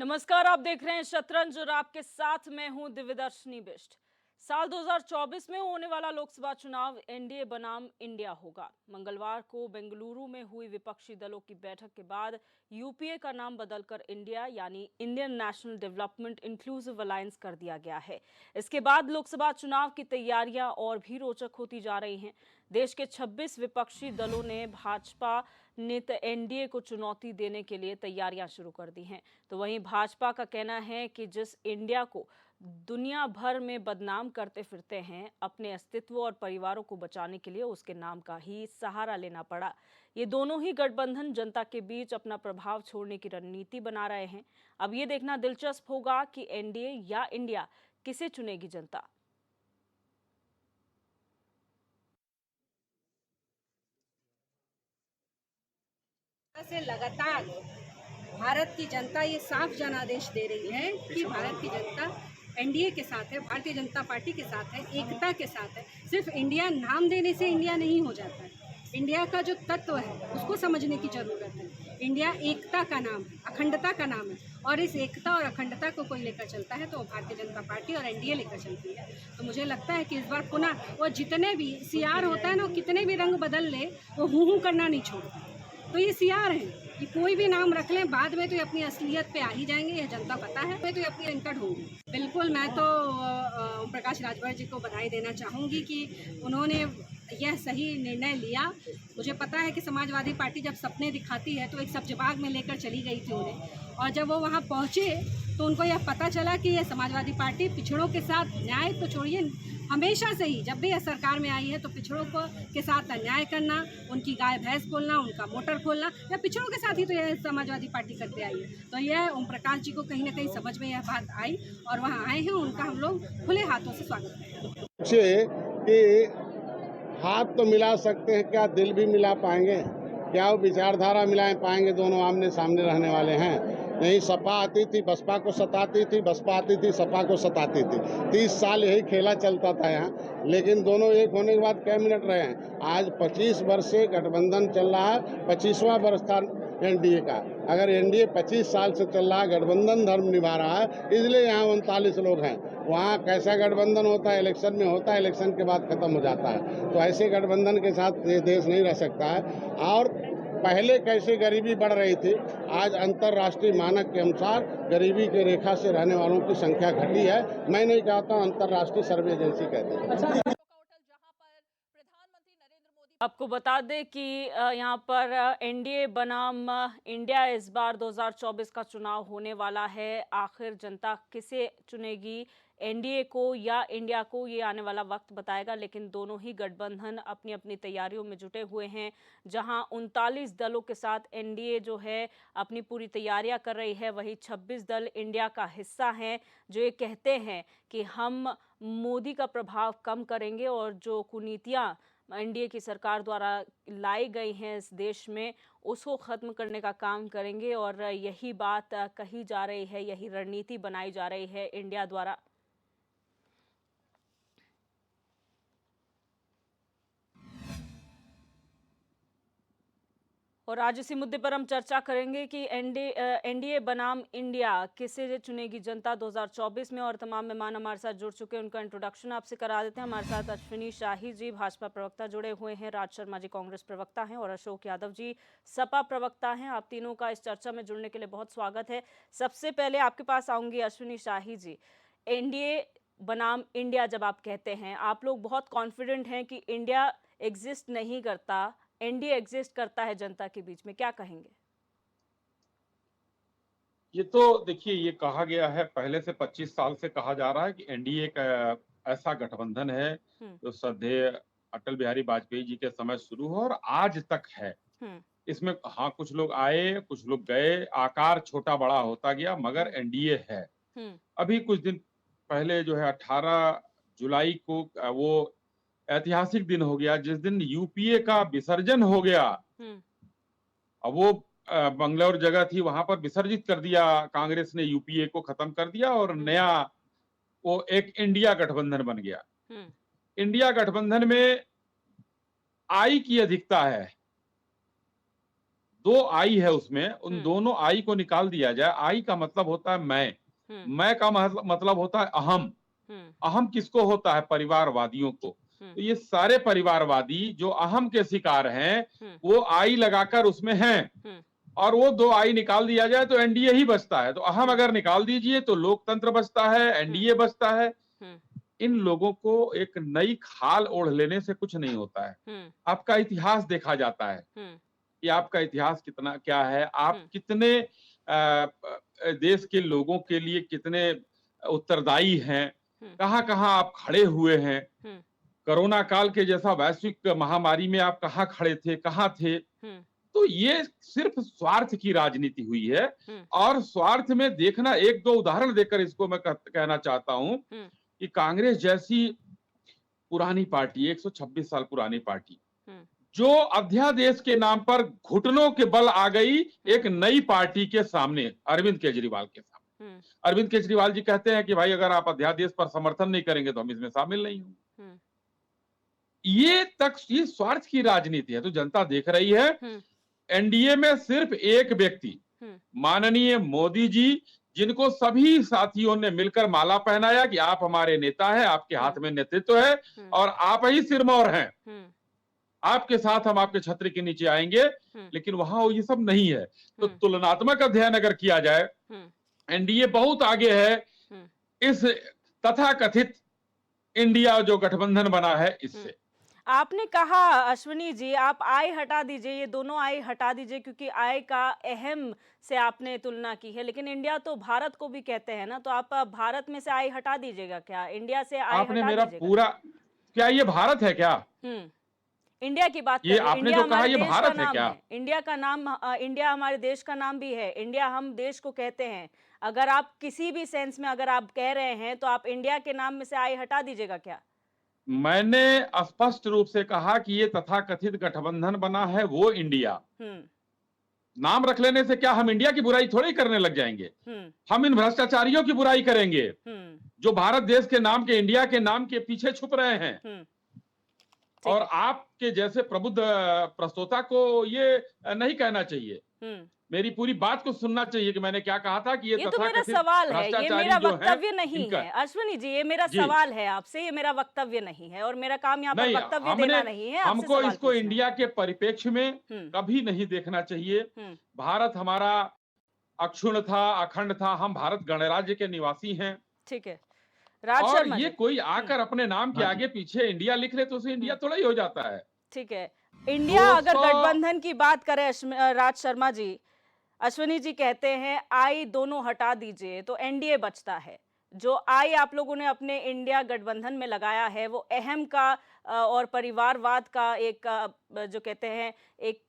नमस्कार, आप देख रहे हैं शतरंज और आपके साथ मैं हूं दिव्यदर्शनी बिष्ट। साल 2024 में होने वाला लोकसभा चुनाव एनडीए बनाम इंडिया होगा। मंगलवार को बेंगलुरु में हुई विपक्षी दलों की बैठक के बाद यूपीए का नाम बदलकर इंडिया यानी Indian national development inclusive alliance कर दिया गया है। इसके बाद लोकसभा चुनाव की तैयारियां और भी रोचक होती जा रही हैं। देश के 26 विपक्षी दलों ने भाजपा नेता एनडीए को चुनौती देने के लिए तैयारियां शुरू कर दी हैं। तो वहीं भाजपा का कहना है कि जिस इंडिया को दुनिया भर में बदनाम करते फिरते हैं, अपने अस्तित्व और परिवारों को बचाने के लिए उसके नाम का ही सहारा लेना पड़ा। ये दोनों ही गठबंधन जनता के बीच अपना प्रभाव छोड़ने की रणनीति बना रहे हैं। अब ये देखना दिलचस्प होगा कि एनडीए या इंडिया किसे चुनेगी जनता। से लगातार भारत की जनता ये साफ जनादेश दे रही है कि भारत की जनता एनडीए के साथ है, भारतीय जनता पार्टी के साथ है, एकता के साथ है। सिर्फ इंडिया नाम देने से इंडिया नहीं हो जाता है। इंडिया का जो तत्व है उसको समझने की जरूरत है। इंडिया एकता का नाम है, अखंडता का नाम है, और इस एकता और अखंडता को कोई लेकर चलता है तो भारतीय जनता पार्टी और एनडीए लेकर चलती है। तो मुझे लगता है कि इस बार पुनः वो जितने भी सीआर होता है ना, कितने भी रंग बदल ले, वो हूँ करना नहीं छोड़ता। तो ये सीआर है कि कोई भी नाम रख लें, बाद में तो ये अपनी असलियत पे आ ही जाएंगे, यह जनता पता है। मैं तो ये अपनी इनकट होंगी। बिल्कुल, मैं तो ओम प्रकाश राजभर जी को बधाई देना चाहूँगी कि उन्होंने यह सही निर्णय लिया। मुझे पता है कि समाजवादी पार्टी जब सपने दिखाती है तो एक सब्जबाग में लेकर चली गई थी उन्हें, और जब वो वहाँ पहुँचे तो उनको यह पता चला कि यह समाजवादी पार्टी पिछड़ों के साथ, न्याय तो छोड़िए, हमेशा से ही जब भी यह सरकार में आई है तो पिछड़ों को के साथ अन्याय करना, उनकी गाय भैंस खोलना, उनका मोटर खोलना, या पिछड़ों के साथ ही तो यह समाजवादी पार्टी करते आई है। तो यह ओम प्रकाश जी को कहीं ना कहीं समझ में यह बात आई और वहाँ आए हैं, उनका हम लोग खुले हाथों से स्वागत करें। कि हाथ तो मिला सकते हैं, क्या दिल भी मिला पाएंगे? क्या वो विचारधारा मिला पाएंगे? दोनों आमने सामने रहने वाले हैं। नहीं, सपा आती थी बसपा को सताती थी, बसपा आती थी सपा को सताती थी। 30 साल यही खेला चलता था यहाँ, लेकिन दोनों एक होने के बाद क्या मिनट रहे हैं। आज 25 वर्ष से गठबंधन चल रहा है, 25वां वर्ष था एनडीए का। अगर एनडीए 25 साल से चल रहा है, गठबंधन धर्म निभा रहा है, इसलिए यहाँ 39 लोग हैं। वहाँ कैसा गठबंधन होता है? इलेक्शन में होता है, इलेक्शन के बाद खत्म हो जाता है। तो ऐसे गठबंधन के साथ ये देश नहीं रह सकता है। और पहले कैसे गरीबी बढ़ रही थी, आज अंतर्राष्ट्रीय मानक के अनुसार गरीबी की रेखा से रहने वालों की संख्या घटी है। मैं नहीं कहता, अंतर्राष्ट्रीय सर्वे एजेंसी कहती है। आपको बता दें कि यहाँ पर एनडीए बनाम इंडिया इस बार 2024 का चुनाव होने वाला है। आखिर जनता किसे चुनेगी, एनडीए को या इंडिया को, ये आने वाला वक्त बताएगा। लेकिन दोनों ही गठबंधन अपनी अपनी तैयारियों में जुटे हुए हैं। जहां 39 दलों के साथ एनडीए जो है अपनी पूरी तैयारियां कर रही है, वहीं 26 दल इंडिया का हिस्सा हैं जो ये कहते हैं कि हम मोदी का प्रभाव कम करेंगे और जो कुनीतियां एनडीए की सरकार द्वारा लाई गई हैं इस देश में, उसको खत्म करने का काम करेंगे। और यही बात कही जा रही है, यही रणनीति बनाई जा रही है इंडिया द्वारा। और आज इसी मुद्दे पर हम चर्चा करेंगे कि एनडीए बनाम इंडिया किसे चुनेगी जनता 2024 में। और तमाम मेहमान हमारे साथ जुड़ चुके हैं, उनका इंट्रोडक्शन आपसे करा देते हैं। हमारे साथ अश्विनी शाही जी भाजपा प्रवक्ता जुड़े हुए हैं, राज शर्मा जी कांग्रेस प्रवक्ता हैं, और अशोक यादव जी सपा प्रवक्ता हैं। आप तीनों का इस चर्चा में जुड़ने के लिए बहुत स्वागत है। सबसे पहले आपके पास आऊंगी अश्विनी शाही जी। एनडीए बनाम इंडिया जब आप कहते हैं, आप लोग बहुत कॉन्फिडेंट हैं कि इंडिया एग्जिस्ट नहीं करता, एनडीए एग्जिस्ट करता है जनता के बीच में, क्या कहेंगे? ये तो देखिए, ये कहा गया है पहले से, 25 साल से कहा जा रहा है कि एनडीए का ऐसा गठबंधन है जो श्रद्धेय अटल बिहारी वाजपेयी जी के समय शुरू हुआ और आज तक है। इसमें हाँ, कुछ लोग आए, कुछ लोग गए, आकार छोटा बड़ा होता गया, मगर एनडीए है। अभी कुछ दिन पहले जो है 18 जुलाई को वो ऐतिहासिक दिन हो गया जिस दिन यूपीए का विसर्जन हो गया। अब वो बंगलौर जगह थी, वहां पर विसर्जित कर दिया कांग्रेस ने, यूपीए को खत्म कर दिया और नया वो एक इंडिया गठबंधन बन गया। इंडिया गठबंधन में आई की अधिकता है, दो आई है उसमें, उन दोनों आई को निकाल दिया जाए। आई का मतलब होता है मैं का मतलब होता है अहम। अहम किसको होता है? परिवारवादियों को। तो ये सारे परिवारवादी जो अहम के शिकार हैं, वो आई लगाकर उसमें हैं, और वो दो आई निकाल दिया जाए तो एनडीए ही बचता है। तो अहम अगर निकाल दीजिए तो लोकतंत्र बचता है, एनडीए बचता है। इन लोगों को एक नई खाल ओढ़ लेने से कुछ नहीं होता है। आपका इतिहास देखा जाता है कि आपका इतिहास कितना क्या है, आप कितने देश के लोगों के लिए कितने उत्तरदायी हैं, कहाँ कहाँ आप खड़े हुए हैं। कोरोना काल के जैसा वैश्विक महामारी में आप कहाँ खड़े थे, कहाँ थे। तो ये सिर्फ स्वार्थ की राजनीति हुई है। और स्वार्थ में देखना, एक दो उदाहरण देकर इसको मैं कहना चाहता हूं कि कांग्रेस जैसी पुरानी पार्टी, 126 साल पुरानी पार्टी, जो अध्यादेश के नाम पर घुटनों के बल आ गई एक नई पार्टी के सामने, अरविंद केजरीवाल के सामने। अरविंद केजरीवाल जी कहते हैं कि भाई अगर आप अध्यादेश पर समर्थन नहीं करेंगे तो हम इसमें शामिल नहीं होंगे। ये स्वार्थ की राजनीति है। तो जनता देख रही है। एनडीए में सिर्फ एक व्यक्ति, माननीय मोदी जी, जिनको सभी साथियों ने मिलकर माला पहनाया कि आप हमारे नेता हैं, आपके हाथ में नेतृत्व है और आप ही सिरमौर हैं, आपके साथ हम आपके छत्र के नीचे आएंगे। लेकिन वहां ये सब नहीं है। तो तुलनात्मक अध्ययन अगर किया जाए, एनडीए बहुत आगे है इस तथाकथित इंडिया जो गठबंधन बना है इससे। आपने कहा अश्विनी जी, आप आई हटा दीजिए, ये दोनों आई हटा दीजिए, क्योंकि आई का अहम से आपने तुलना की है। लेकिन इंडिया तो भारत को भी कहते हैं ना, तो आप भारत में से आई हटा दीजिएगा क्या? इंडिया से आई आपने हटा मेरा दीजिएगा? पूरा, क्या ये भारत है क्या? इंडिया की बात ये कर रहे हैं। आपने इंडिया जो कहा हमारे ये देश का भारत है नाम क्या? है। इंडिया का नाम, इंडिया हमारे देश का नाम भी है। इंडिया हम देश को कहते हैं। अगर आप किसी भी सेंस में अगर आप कह रहे हैं तो आप इंडिया के नाम में से आई हटा दीजिएगा क्या? मैंने स्पष्ट रूप से कहा कि ये तथाकथित गठबंधन बना है वो इंडिया। नाम रख लेने से क्या हम इंडिया की बुराई थोड़ी करने लग जाएंगे? हम इन भ्रष्टाचारियों की बुराई करेंगे जो भारत देश के नाम के, इंडिया के नाम के पीछे छुप रहे हैं। और आपके जैसे प्रबुद्ध प्रस्तोता को ये नहीं कहना चाहिए, मेरी पूरी बात को सुनना चाहिए कि मैंने क्या कहा था कि ये तो मेरा सवाल है, ये मेरा वक्तव्य नहीं है। अश्विनी जी, ये मेरा सवाल है आपसे, ये मेरा वक्तव्य नहीं है और मेरा काम यहाँ पर वक्तव्य देना नहीं है। हमको इसको इंडिया के परिप्रेक्ष्य में कभी नहीं देखना चाहिए। भारत हमारा अक्षुण्ण था, अखंड था, हम भारत गणराज्य के निवासी हैं। ठीक है। और ये कोई आकर अपने नाम के आगे पीछे इंडिया लिख ले तो उसे इंडिया थोड़ा ही हो जाता है। ठीक है। इंडिया अगर गठबंधन की बात करें राज शर्मा जी, अश्विनी जी कहते हैं आई दोनों हटा दीजिए तो एनडीए बचता है। जो आई आप लोगों ने अपने इंडिया गठबंधन में लगाया है वो अहम का और परिवारवाद का एक जो कहते हैं एक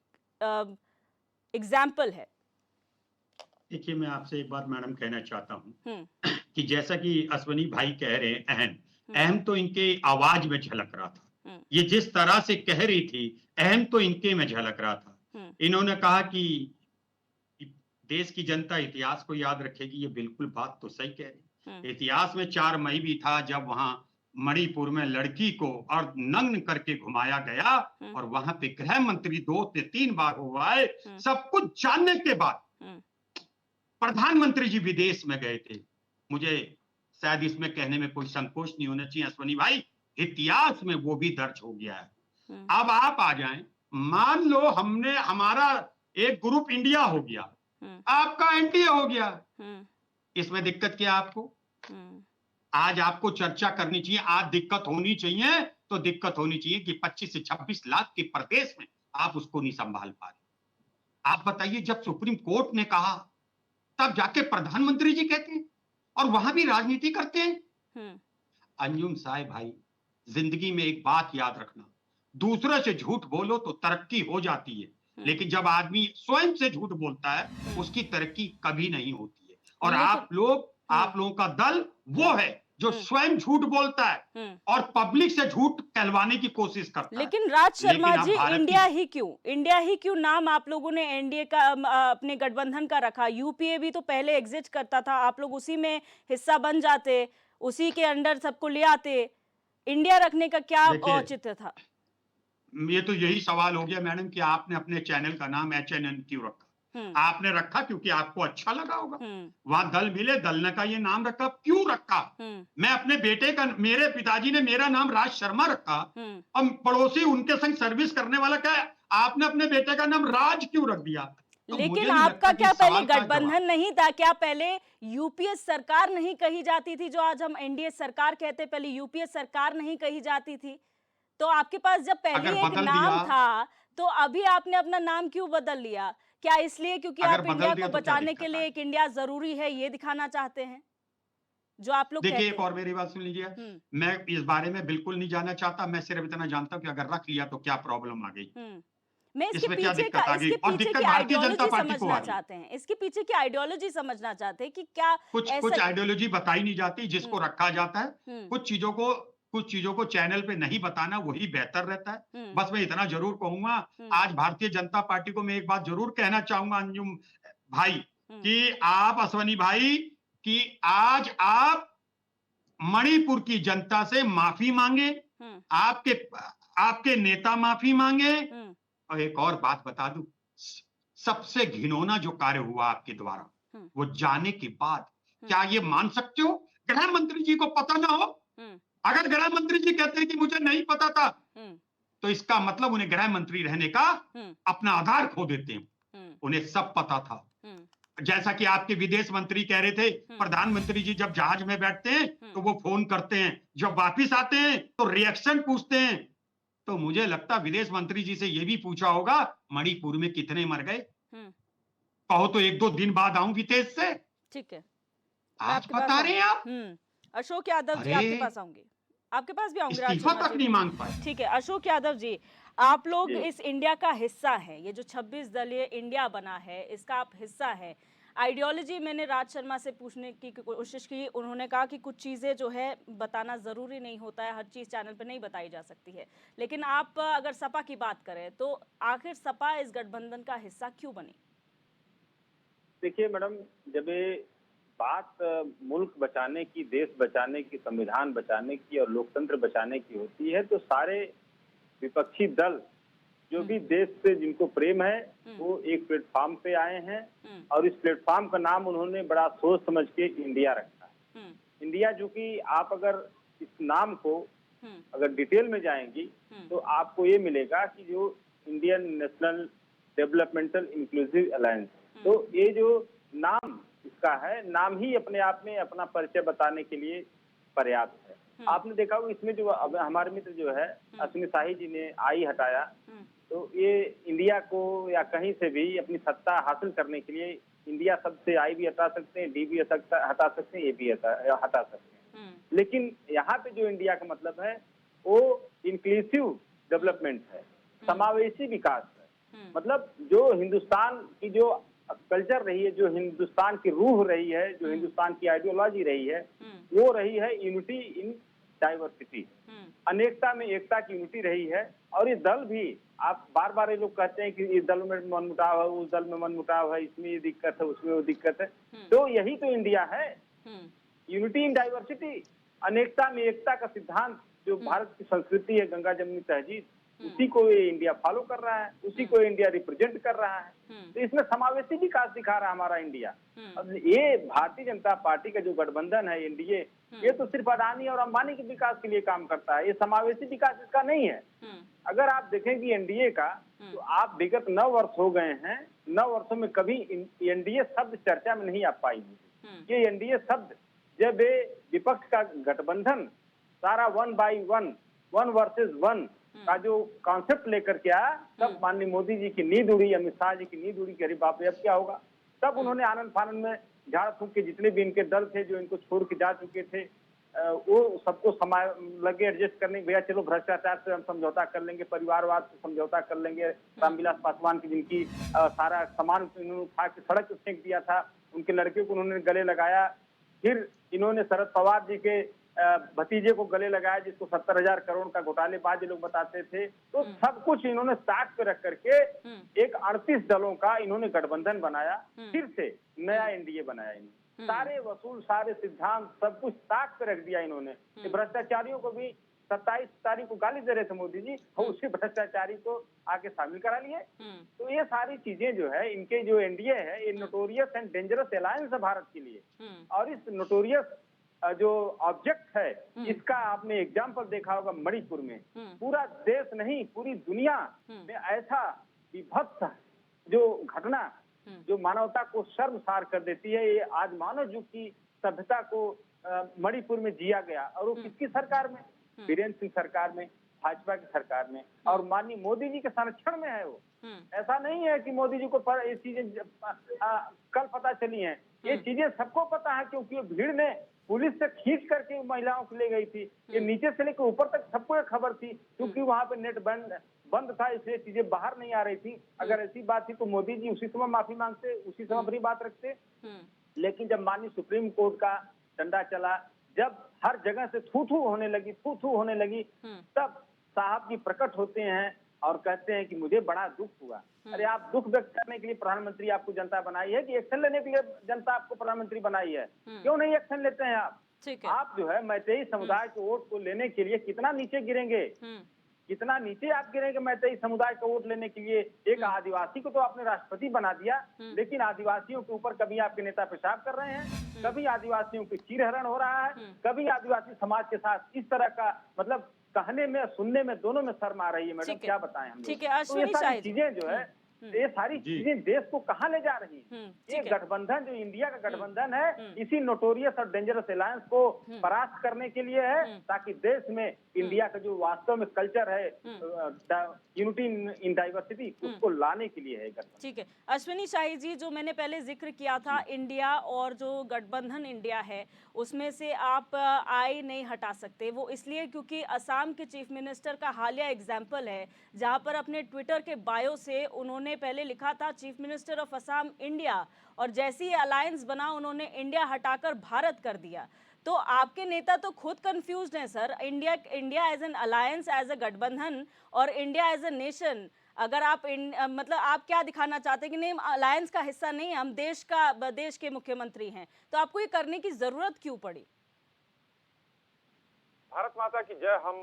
एग्जाम्पल है। देखिए, मैं आपसे एक बात मैडम कहना चाहता हूँ कि जैसा कि अश्विनी भाई कह रहे हैं, अहम तो इनके आवाज में झलक रहा था। ये जिस तरह से कह रही थी, अहम तो इनके में झलक रहा था। इन्होंने कहा कि देश की जनता इतिहास को याद रखेगी, ये बिल्कुल बात तो सही कह रही। इतिहास में 4 मई भी था जब वहां मणिपुर में लड़की को और नग्न करके घुमाया गया और वहां पे गृह मंत्री 2 से 3 बार हुआ है। सब कुछ जानने के बाद प्रधानमंत्री जी विदेश में गए थे। मुझे शायद इसमें कहने में कोई संकोच नहीं होना चाहिए अश्विनी भाई, इतिहास में वो भी दर्ज हो गया है। अब आप आ जाएं, मान लो हमने, हमारा एक ग्रुप इंडिया हो गया, आपका एनडीए हो गया, इसमें दिक्कत क्या आपको? आज आपको चर्चा करनी चाहिए, आज दिक्कत होनी चाहिए, तो दिक्कत होनी चाहिए कि 25 से 26 लाख के प्रदेश में आप उसको नहीं संभाल पा रहे। आप बताइए, जब सुप्रीम कोर्ट ने कहा तब जाके प्रधानमंत्री जी कहते हैं और वहां भी राजनीति करते हैं। अंजुम साहब भाई, जिंदगी में एक बात याद रखना, दूसरे से झूठ बोलो तो तरक्की हो जाती है, लेकिन जब आदमी स्वयं से झूठ बोलता है उसकी तरक्की कभी नहीं होती है। और आप लोगों का दल वो है जो स्वयं झूठ बोलता है और पब्लिक से झूठ कहलवाने की कोशिश करता है। लेकिन राज शर्मा जी, इंडिया ही क्यों नाम आप लोगों ने एनडीए का अपने गठबंधन का रखा? यूपीए भी तो पहले एग्जिस्ट करता था, आप लोग उसी में हिस्सा बन जाते, उसी के अंडर सबको ले आते। इंडिया रखने का क्या औचित्य था? ये तो यही सवाल हो गया मैडम कि आपने अपने चैनल का नाम HNN क्यों रखा? आपने रखा क्योंकि आपको अच्छा लगा होगा। वहां दल मिले, दल ने का ये नाम रखा, क्यों रखा? मैं अपने बेटे का, मेरे पिताजी ने मेरा नाम राज शर्मा रखा और पड़ोसी उनके संग सर्विस करने वाला क्या है? आपने अपने बेटे का नाम राज क्यों रख दिया? तो मुझे लेकिन नहीं आपका लगता कि क्या इस पहले सवाल का जवाब- गठबंधन नहीं था? क्या पहले यूपीए सरकार नहीं कही जाती थी? जो आज हम एनडीए सरकार कहते, पहले यूपीए सरकार नहीं कही जाती थी? तो आपके पास जब पहले अगर एक बदल नाम दिया, था, तो अभी आपने अपना नाम क्यों बदल लिया? क्या इसलिए क्योंकि अगर आप बदल इंडिया दिया को तो क्या बचाने के दिक्कत लिए है? एक इंडिया जरूरी है, ये दिखाना चाहते हैं जो आप लोग देखिए, कहते एक हैं? और मेरी बात सुन लीजिए। हम्म मैं इस बारे में बिल्कुल नहीं जानना चाहता। मैं सिर्फ इतना जानता हूं कि अगर रख लिया तो क्या प्रॉब्लम आ गई, हम्म मैं इसमें क्या दिक्कत आ गई, इसके और पीछे दिक्कत की भारतीय जनता आइडियोलॉजी पार्टी को समझना आ गई। चाहते हैं। इसके पीछे की आइडियोलॉजी समझना चाहते हैं कि क्या कुछ ऐसा। कुछ आइडियोलॉजी बताई नहीं जाती, जिसको हम्म रखा जाता है। हम्म कुछ चीजों को चैनल पे नहीं बताना वही बेहतर रहता है। हम्म बस मैं इतना जरूर कहूंगा, हम्म आज भारतीय जनता पार्टी को मैं एक बात जरूर कहना चाहूंगा अंजुम भाई, हम्म कि आप अश्वनी भाई, कि आज आप मणिपुर की जनता से माफी मांगे, हम्म आपके आपके नेता माफी मांगे। हम्म और एक और बात बता दूं, सबसे घिनौना जो कार्य हुआ आपके द्वारा, हम्म वो जाने के बाद, हम्म क्या ये मान सकते हो गृह मंत्री जी को पता ना हो? हम्म अगर गृह मंत्री जी कहते हैं कि मुझे नहीं पता था, हम्म तो इसका मतलब उन्हें गृह मंत्री रहने का हम्म अपना आधार खो देते हैं। हम्म उन्हें सब पता था। हम्म जैसा कि आपके विदेश मंत्री कह रहे थे, प्रधानमंत्री जी जब जहाज में बैठते हैं तो वो फोन करते हैं, जब वापिस आते हैं तो रिएक्शन पूछते हैं। तो मुझे लगता विदेश मंत्री जी से ये भी पूछा होगा, मणिपुर में कितने मर गए? हम्म कहो तो 1-2 दिन बाद आऊं विदेश से। ठीक है, मैं आज आपके पास बता रहे आऊंगी। हैं आप। अशोक यादव जी, अरे आपके पास आऊंगी। आपके पास भी आऊंगी राज इस्तीफा शर्मा तक जी। नहीं मांग पाए। ठीक है, अशोक यादव जी, आप लोग जी। इस इंडिया का हिस्सा हैं। ये जो 26 दलीय इंडिया बना है, इसका आप हिस्सा हैं। आइडियोलॉजी मैंने राज शर्मा से पूछने की कोशिश की। उन्होंने कहा कि कुछ चीज़ें जो है बताना ज़रूरी नहीं होता है, हर चीज़ चैनल पे नहीं बताई जा सकती है। लेकिन आप अगर सपा की बात करें तो आखिर सपा इस गठबंधन का हिस्सा क्यों बनी? देखिए मैडम, जब ये बात मुल्क बचाने की, देश बचाने की, संविधान बचाने की और लोकतंत्र बचाने की होती है, तो सारे विपक्षी दल जो भी देश से जिनको प्रेम है, वो एक प्लेटफॉर्म पे आए हैं और इस प्लेटफॉर्म का नाम उन्होंने बड़ा सोच समझ के इंडिया रखा है। इंडिया, जो कि आप अगर इस नाम को अगर डिटेल में जाएंगी तो आपको ये मिलेगा कि जो Indian national developmental inclusive alliance, तो ये जो नाम इसका है, नाम ही अपने आप में अपना परिचय बताने के लिए पर्याप्त है। आपने देखा होगा इसमें जो अब हमारे मित्र जो है अश्विनी शाही जी ने आई हटाया, तो ये इंडिया को या कहीं से भी अपनी सत्ता हासिल करने के लिए इंडिया शब्द से आई भी हटा सकते हैं, डी भी हटा सकते हैं, ए भी हटा सकते हैं। लेकिन यहाँ पे जो इंडिया का मतलब है वो इंक्लूसिव डेवलपमेंट है, समावेशी विकास है। मतलब जो हिंदुस्तान की जो कल्चर रही है, जो हिंदुस्तान की रूह रही है, जो हिंदुस्तान की आइडियोलॉजी रही है, वो रही है यूनिटी इन डाइवर्सिटी, अनेकता में एकता की यूनिटी रही है। और ये दल भी, आप बार बार ये लोग कहते हैं कि इस दल में मनमुटाव है, उस दल में मनमुटाव है, इसमें ये दिक्कत है, उसमें वो दिक्कत है, तो यही तो इंडिया है, यूनिटी इन डाइवर्सिटी, अनेकता में एकता का सिद्धांत जो भारत की संस्कृति है, गंगा जमुनी तहजीब, उसी को ये इंडिया फॉलो कर रहा है, उसी को इंडिया रिप्रेजेंट कर रहा है। तो इसमें समावेशी विकास दिखा रहा है हमारा इंडिया। अब ये भारतीय जनता पार्टी का जो गठबंधन है एनडीए, ये तो सिर्फ अडानी और अंबानी के विकास के लिए काम करता है, ये समावेशी विकास इसका नहीं है। अगर आप देखेंगे एनडीए का, तो आप विगत 9 वर्ष हो गए हैं, 9 वर्षों में कभी एनडीए शब्द चर्चा में नहीं आ पाई। ये एनडीए शब्द, जब ये विपक्ष का गठबंधन सारा 1 by 1, 1 versus 1 का जो कॉन्सेप्ट लेकर के आया, तब माननीय मोदी जी की नींद उड़ी, अमित शाह जी की नींद उड़ी, कि अरे बाप रे अब क्या होगा। तब उन्होंने आनंद फानंद में झाड़ फूंक के जितने भी इनके दल थे जो इनको छोड़ के जा चुके थे, वो सबको समय लगे एडजस्ट करने, भैया चलो भ्रष्टाचार से हम समझौता कर लेंगे, परिवारवाद से समझौता कर लेंगे। रामविलास पासवान की जिनकी सारा सामान इन्होंने उठा के सड़क पे फेंक दिया था, उनके लड़के को उन्होंने गले लगाया। फिर इन्होंने शरद पवार जी के भतीजे को गले लगाया, जिसको 70,000 करोड़ का घोटालेबाज लोग बताते थे। तो सब कुछ इन्होंने साथ पे रख करके एक 38 दलों का इन्होंने गठबंधन बनाया, फिर से नया एनडीए बनाया। इन्होंने सारे वसूल, सारे सिद्धांत, सब कुछ साथ पे रख दिया इन्होंने। भ्रष्टाचारियों को भी 27 तारीख को गाली दे रहे थे मोदी जी और उसी भ्रष्टाचारी को आके शामिल करा लिए। तो ये सारी चीजें जो है, इनके जो एनडीए है, ये नोटोरियस एंड डेंजरस अलायंस है भारत के लिए। और इस नोटोरियस जो ऑब्जेक्ट है, इसका आपने एग्जाम्पल देखा होगा मणिपुर में। पूरा देश नहीं, पूरी दुनिया में ऐसा विभत्स जो घटना जो मानवता को शर्मसार कर देती है, ये आज मानव युग की सभ्यता को मणिपुर में जिया गया। और वो किसकी सरकार में? बीरेन्द्र सिंह सरकार में, भाजपा की सरकार में, और माननीय मोदी जी के संरक्षण में है वो। ऐसा नहीं है कि मोदी जी को ये चीजें कल पता चली हैं, ये चीजें सबको पता है, क्योंकि भीड़ ने पुलिस से खींच करके महिलाओं को ले गई थी। ये नीचे से लेकर ऊपर तक सबको ये खबर थी, क्योंकि वहां पे नेट बंद था, इसलिए चीजें बाहर नहीं आ रही थी। अगर ऐसी बात थी तो मोदी जी उसी समय माफी मांगते, उसी समय अपनी बात रखते। लेकिन जब माननीय सुप्रीम कोर्ट का डंडा चला, जब हर जगह से थू थू होने लगी, तब साहब जी प्रकट होते हैं और कहते हैं कि मुझे बड़ा दुख हुआ। अरे आप दुख व्यक्त करने के लिए प्रधानमंत्री आपको जनता बनाई है कि एक्शन लेने के लिए जनता आपको प्रधानमंत्री बनाई है? क्यों नहीं एक्शन लेते हैं आप? आप जो है मैतेई समुदाय के वोट को लेने के लिए कितना नीचे गिरेंगे, कितना नीचे आप गिरेंगे मैतेई समुदाय का वोट लेने के लिए। एक आदिवासी को तो आपने राष्ट्रपति बना दिया, लेकिन आदिवासियों के ऊपर कभी आपके नेता पेशाब कर रहे हैं, कभी आदिवासियों की चीरहरण हो रहा है, कभी आदिवासी समाज के साथ इस तरह का, मतलब कहने में सुनने में दोनों में शर्म आ रही है। मैडम क्या बताएं हम लोग? ठीक है, तो ये सारी चीजें जो है, ये सारी चीजें देश को कहाँ ले जा रही है? ये गठबंधन जो इंडिया का गठबंधन है, इसी नोटोरियस और डेंजरस अलायंस को परास्त करने के लिए है, ताकि देश में इंडिया का जो वास्तव में कल्चर है, यूनिटी इन डाइवर्सिटी, उसको लाने के लिए है गठबंधन। ठीक है, अश्विनी शाही जी, जो मैंने पहले जिक्र किया था इंडिया और जो गठबंधन इंडिया है, उसमें से आप आई नहीं हटा सकते। वो इसलिए क्योंकि असम के चीफ मिनिस्टर का हालिया एग्जाम्पल है, जहां पर अपने ट्विटर के बायो से उन्होंने पहले लिखा था chief minister of Assam India, और जैसे ही अलायंस बना उन्होंने इंडिया हटाकर भारत कर दिया। तो आपके नेता तो खुद कंफ्यूज्ड हैं sir. India as an alliance, as a गठबंधन, और इंडिया एज अ नेशन। अगर आप मतलब आप क्या दिखाना चाहते हैं कि नहीं, हम अलायंस का हिस्सा नहीं, हम देश के मुख्यमंत्री हैं, तो आपको ये करने की जरूरत क्यों पड़ी? भारत माता की जय हम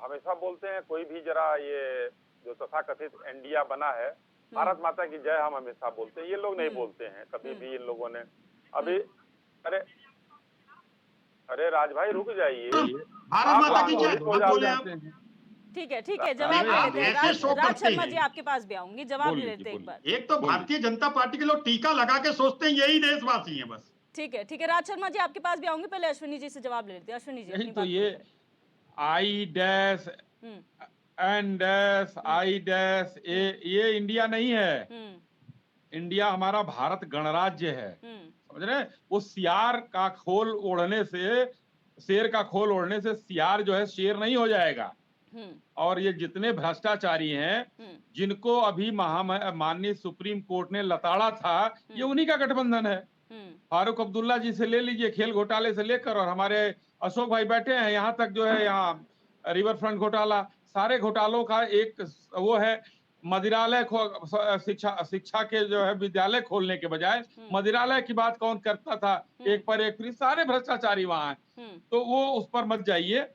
हमेशा बोलते हैं। कोई भी जरा ये जो तथाकथित इंडिया बना है, भारत माता की जय हम हमेशा बोलते हैं। ये लोग नहीं बोलते हैं कभी भी। इन लोगों ने अभी अरे राज भाई रुक जाइए। भारत माता की जय बोले आप। ठीक है, जवाब ले लेते हैं। राज शर्मा जी आपके पास भी आऊंगी, जवाब ले लेते हैं एक बार। एक तो भारतीय जनता पार्टी के लोग टीका लगा के सोचते हैं यही देशवासी हैं बस। ठीक है, राज शर्मा जी आपके पास भी आऊंगी, पहले अश्विनी जी से जवाब ले लेते हैं। अश्विनी जी अपनी तो बात ये I dash N dash I dash ये इंडिया नहीं है। इंडिया हमारा भारत गणराज्य है, समझ रहे हैं? वो सियार का खोल ओढ़ने से, शेर का खोल ओढ़ने से सियार जो है शेर नहीं हो जाएगा। और ये जितने भ्रष्टाचारी हैं, जिनको अभी माननीय सुप्रीम कोर्ट ने लताड़ा था, ये उन्हीं का गठबंधन है। फारूक अब्दुल्ला जी से ले लीजिए, खेल घोटाले से लेकर, और हमारे अशोक भाई बैठे हैं यहाँ तक, जो है यहाँ रिवर फ्रंट घोटाला, सारे घोटालों का एक वो है। मदिरालय शिक्षा के जो है विद्यालय खोलने के बजाय मदिरालय की बात कौन करता था? एक पर एक फिर सारे भ्रष्टाचारी वहां हैं। तो वो उस पर मत जाइए।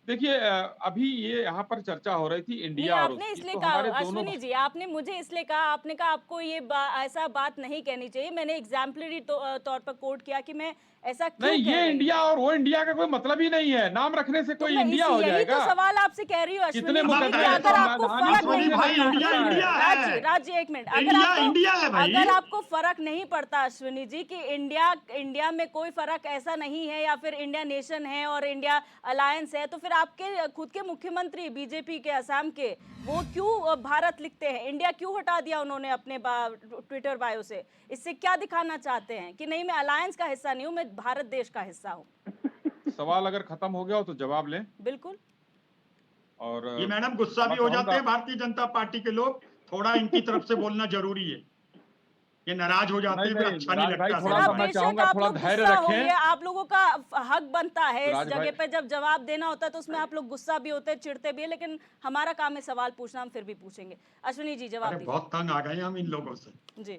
देखिए अभी ये यहाँ पर चर्चा हो रही थी इंडिया और आपने इसलिए तो कहा अश्विनी जी, आपने मुझे इसलिए कहा, आपने कहा आपको ये ऐसा बात नहीं कहनी चाहिए। मैंने एग्जाम्पलरी तौर पर कोट किया कि मैं ऐसा क्यों नहीं, ये इंडिया और वो इंडिया का कोई मतलब ही नहीं है। नाम रखने से कोई इंडिया हो जाएगा? यही तो सवाल आपसे कह रही हूँ अश्विनी जी, अगर आपको फर्क नहीं पड़ता, राज एक मिनट, अगर आपको फर्क नहीं पड़ता अश्विनी जी कि इंडिया में कोई फर्क ऐसा नहीं है, या फिर इंडिया नेशन है और इंडिया अलायंस है, तो फिर आपके खुद के मुख्यमंत्री बीजेपी के असम के, वो क्यों भारत लिखते हैं? इंडिया क्यों हटा दिया उन्होंने अपने ट्विटर बायो से? इससे क्या दिखाना चाहते हैं कि नहीं, मैं अलायंस का हिस्सा नहीं हूं, मैं भारत देश का हिस्सा हूं? सवाल अगर खत्म हो गया हो तो जवाब लें। बिल्कुल। और ये मैडम गुस्सा भी हो जाते हैं भारतीय जनता पार्टी के लोग, थोड़ा इनकी तरफ से बोलना जरूरी है। ये नाराज हो जाते हैं, फिर अच्छा नहीं लगता। थोड़ा धैर्य रखें। आप लोगों का हक बनता है इस जगह पे, जब जवाब देना होता है तो उसमें आप लोग गुस्सा भी होते हैं, चिढ़ते भी है, लेकिन हमारा काम है सवाल पूछना, हम फिर भी पूछेंगे। अश्विनी जी जवाब दीजिए। बहुत तंग आ गए हम इन लोगों से जी।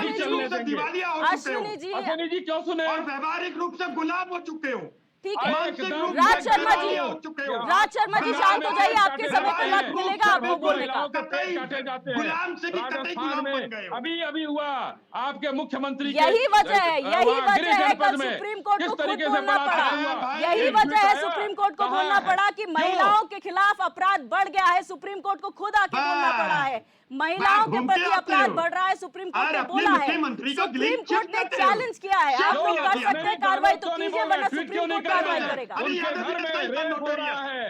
आर्थिक रूप से दिवालिया हो चुके अश्विनी हो जी अश्विनी जी क्यों सुने? और व्यवहारिक रूप से गुलाम हो चुके हो। ठीक है, मानसिक रूप राज से शर्मा जी, दिवालिया हो चुके हो। राज शर्मा जी शांत हो जाइए, आपके समय पे वक्त मिलेगा आपको बोलने का। काटे जाते हैं गुलाम से भी कतई राजस्थान गुलाम में। बन गए हो। अभी अभी हुआ आपके मुख्यमंत्री यही वजह है, यही वहाँ वजह गिरिश है जनपद कल में सुप्रीम कोर्ट किस को खुद तरीके से बोलना बलात्कार पड़ा। हुआ। यही एक वजह है मिनट सुप्रीम कोर्ट को कहाँ बोलना है? पड़ा कि क्यों? महिलाओं के खिलाफ अपराध बढ़ गया है। सुप्रीम कोर्ट को खुद आके बोलना पड़ा है, महिलाओं के घूमते प्रति आते अपराध हो। बढ़ रहा है, सुप्रीम कोर्ट और ने अपने बोला है। मुख्यमंत्री का सुप्रीम दिलीप कोर्ट ने चिप करते हो। चैलेंज किया है, चिप आप लोग किया कर दिया। सकते हैं कार्रवाई तो नहीं कीजिए, बोल वरना रहे, सुप्रीम क्यों नहीं कोर्ट कर कार्रवाई रहे? करेगा। अरे उनके यादव घर जी में का रेप हो नोटोरियस रहा है,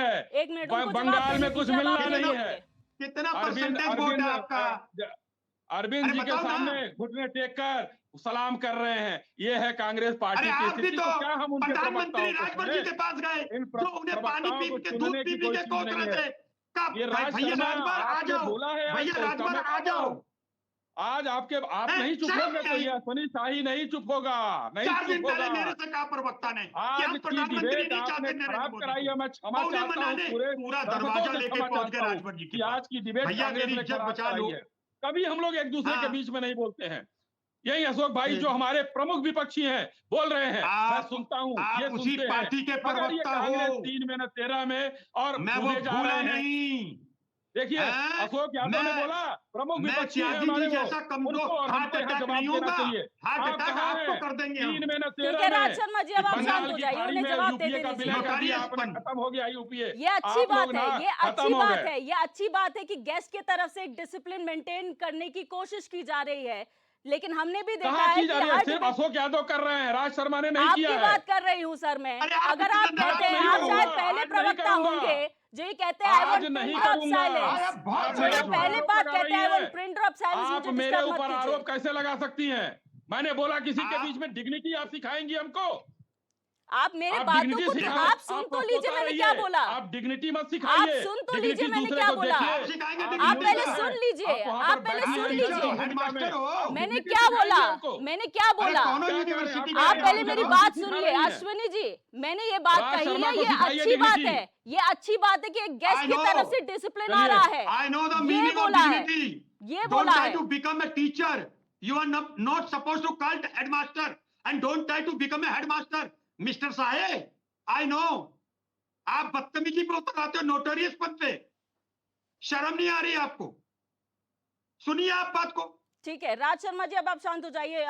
है, एक मिनट, उनको जवाब बंगाल देने में कुछ दीजिए, अब मिलना आप नहीं बोलिए। है। कितना अरविंद परसेंटेज वोट है अरविंद आपका? अरविंद अरे जी के बताओ ना। सामने घुटने टेक कर सलाम कर रहे हैं। ये है कांग्रेस पार्टी अरे की आप भी स्थिति। तो तो क्या हम उनके प्रधानमंत्री प्रवक्ताओं को राजभर जी सुने? के पास गए, इन जो उन्हें पानी प्रवक्ताओं को पी के, दूध सुनने पी की पी कोई के चीज कोस नहीं रहे है। थे। कब ये राज भैया शर्मा राजभर आ आपने जाओ, बोला है आज भैया कोर्ट का, राजभर मैं आ कब जाओ। आऊं? आज आप नहीं चुप शर्म होंगे नहीं तो आई? ये अश्वनी शाही नहीं चुप होगा, नहीं 4 दिन चुप पहले होगा। मेरे से कहा प्रवक्ता ने कि आज आप की प्रधानमंत्री डिबेट नहीं आपने चाहते नरेंद्र खराब मोदी कराई को। है। मैं क्षमा और उन्हें चाहता हूँ, मनाने पूरे पूरा दर्शकों दरवाजा से लेके क्षमा पहुंच गए चाहता हूँ राजभर जी के कि पास। आज की डिबेट भैया कांग्रेस मेरी ने इज्जत खराब बचा लो। कराई है। कभी हम लोग एक दूसरे के हाँ। बीच में नहीं बोलते हैं। यही अशोक भाई जो हमारे प्रमुख विपक्षी हैं बोल रहे हैं, मैं आप सुनता हूँ, ये आप उसी सुनते हैं। पार्टी के मगर ये प्रवक्ता कांग्रेस हो। 3 में न 13 में और मैं वो कूदे जा भूला रहे हैं। नहीं। देखिए हैं? अशोक यादव ने बोला प्रमुख मैं विपक्षी है त्यागी हमारे जी वो, जैसा कमजोर उनको और हार्ट हमको यहाँ अटैक जवाब नहीं देना होगा। चाहिए। हार्ट आप अटैक कहाँ आपको हैं? कर देंगे हम। 3 में न ठीक 13 है में राज शर्मा जी, अब आप शांत बंगाल हो की जाइए, खाड़ी उन्हें में जवाब यूपीए देते का दीजिए। विलय कर दिया नोटोरियस आपने, पन। खत्म हो गया यूपीए। ये अच्छी आप लोग बात ना है, ये अच्छी खत्म हो बात गए। है, ये अच्छी बात है कि गेस्ट की तरफ से एक डिसिप्लिन मेंटेन करने की कोशिश की जा रही है, लेकिन हमने भी देखा कहाँ है की जा कि रही है? हर सिर्फ डिबेट अशोक यादव कर रहे हैं, राज शर्मा ने नहीं आपकी किया है। बात कर रही हूँ सर मैं। अरे आप अगर इतना आप कहते हैं, नाराज आप नहीं शायद हो। पहले आज नहीं प्रवक्ता करूंगा। होंगे जो ये कहते हैं आई आज वांट नहीं प्रिंट ऑफ करूंगा। साइलेंस, आप बहुत आप जो मेरे ये बड़े पहले ऊपर बात आरोप कहते हैं आई लगा रही वांट प्रिंट ऑफ साइलेंस, आप मुझे मेरे डिस्टर्ब मत ऊपर कीजिए। आरोप कैसे लगा सकती हैं? मैंने बोला किसी के आप- बीच में डिग्निटी आप सिखाएंगी हमको? आप मेरे आप बातों डिग्निटी को सिखाओ, आप सुन तो लीजिए होता मैंने रहिए। क्या बोला। आप डिग्निटी मत आप सिखाइए, सुन तो डिग्निटी लीजिए मैंने दूसरे क्या को बोला। देखिए। आप सिखाएंगे आप डिग्निटी आप पहले का। सुन लीजिए, आप वहाँ आप पर पहले बैठिए सुन टीचर लीजिए। की भूमिका में। हेडमास्टर हो। आप मैंने डिग्निटी क्या सिखाइए बोला, हमको। मैंने क्या अरे बोला। कौन क्या कह रहे हैं? यूनिवर्सिटी आप आप कह पहले रहे हैं? मेरी आप बात सिखा सुनिए रही हैं। अश्विनी जी, मैंने ये बात राज कही शर्मा है, को ये सिखाइए अच्छी बात dignity। है, ये अच्छी बात है कि एक गेस्ट I की know। तरफ से डिसिप्लिन आ चलिए। रहा है। I know the ये meaning of बोला है, dignity. ये Don't बोला try है। to become a teacher. You are not supposed to cult headmaster. And don't try to become a headmaster. Mr. Sahe, I know. आप बदतमीजी पे उतर आते हो, नोटोरियस पद पे। शर्म नहीं आ रही आपको? सुनिए आप बात को। ठीक है राज शर्मा जी, अब आप शांत हो जाइए।